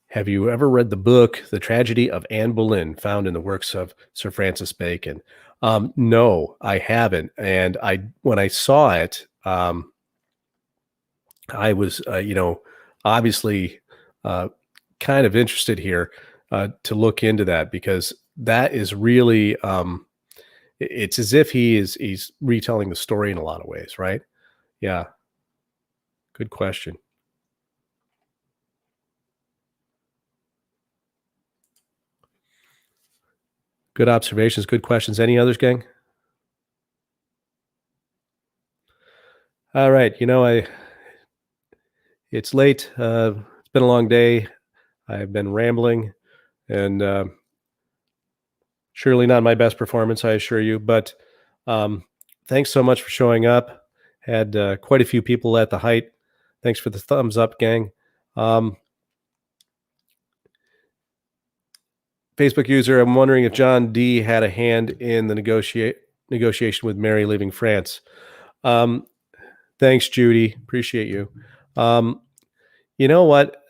S1: have you ever read the book, The Tragedy of Anne Boleyn, found in the works of Sir Francis Bacon? No, I haven't. And when I saw it, I was, obviously kind of interested here to look into that, because that is really, it's as if he's retelling the story in a lot of ways, right? Yeah. Good question. Good observations, good questions. Any others, gang? All right. It's late. It's been a long day. I've been rambling, and surely not my best performance, I assure you. But thanks so much for showing up. Had quite a few people at the height. Thanks for the thumbs up, gang. Facebook user, I'm wondering if John D had a hand in the negotiation with Mary leaving France. Thanks, Judy. Appreciate you. You know what?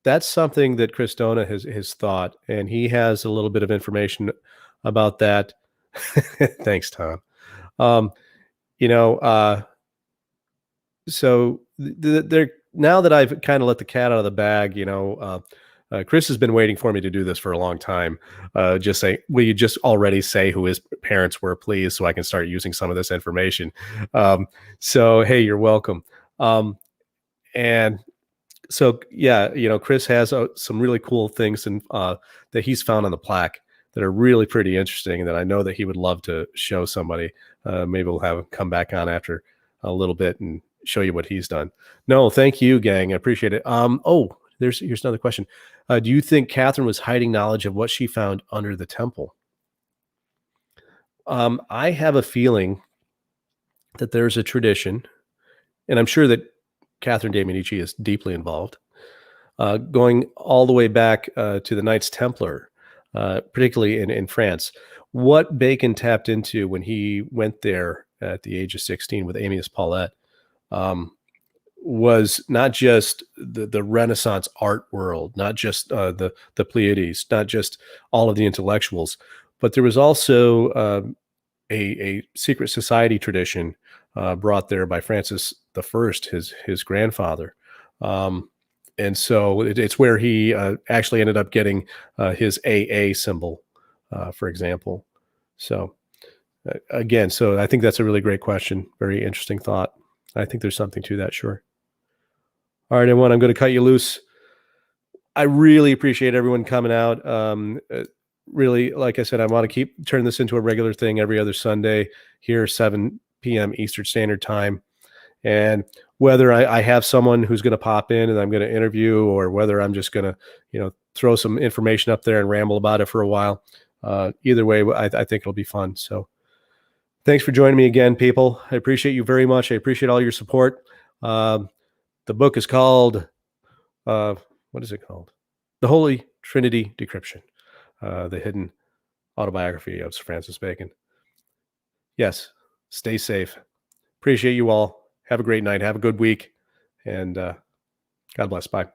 S1: That's something that Chris Dona has thought, and he has a little bit of information about that. Thanks, Tom. So they're, now that I've kind of let the cat out of the bag, Chris has been waiting for me to do this for a long time. Just say, will you just already say who his parents were, please, so I can start using some of this information? So, hey, you're welcome. And so, yeah, Chris has some really cool things that he's found on the plaque that are really pretty interesting, and that I know that he would love to show somebody. Maybe we'll have him come back on after a little bit and show you what he's done. No, thank you, gang. I appreciate it. Here's another question. Do you think Catherine was hiding knowledge of what she found under the temple? I have a feeling that there's a tradition, and I'm sure that Catherine de' Medici is deeply involved, going all the way back to the Knights Templar, particularly in France. What Bacon tapped into when he went there at the age of 16 with Amias Paulet was not just the Renaissance art world, not just the Pleiades, not just all of the intellectuals, but there was also a secret society tradition brought there by Francis I, his grandfather. And so it's where he actually ended up getting his AA symbol, for example. So again, so I think that's a really great question. Very interesting thought. I think there's something to that, sure. All right, everyone, I'm going to cut you loose. I really appreciate everyone coming out. Really, like I said, I want to turn this into a regular thing every other Sunday here, 7 p.m. Eastern Standard Time. And whether I have someone who's going to pop in and I'm going to interview, or whether I'm just going to, throw some information up there and ramble about it for a while, either way, I think it'll be fun. So thanks for joining me again, people. I appreciate you very much. I appreciate all your support. The book is called, what is it called? The Holy Trinity Decryption, the hidden autobiography of Sir Francis Bacon. Yes, stay safe. Appreciate you all. Have a great night. Have a good week. And God bless. Bye.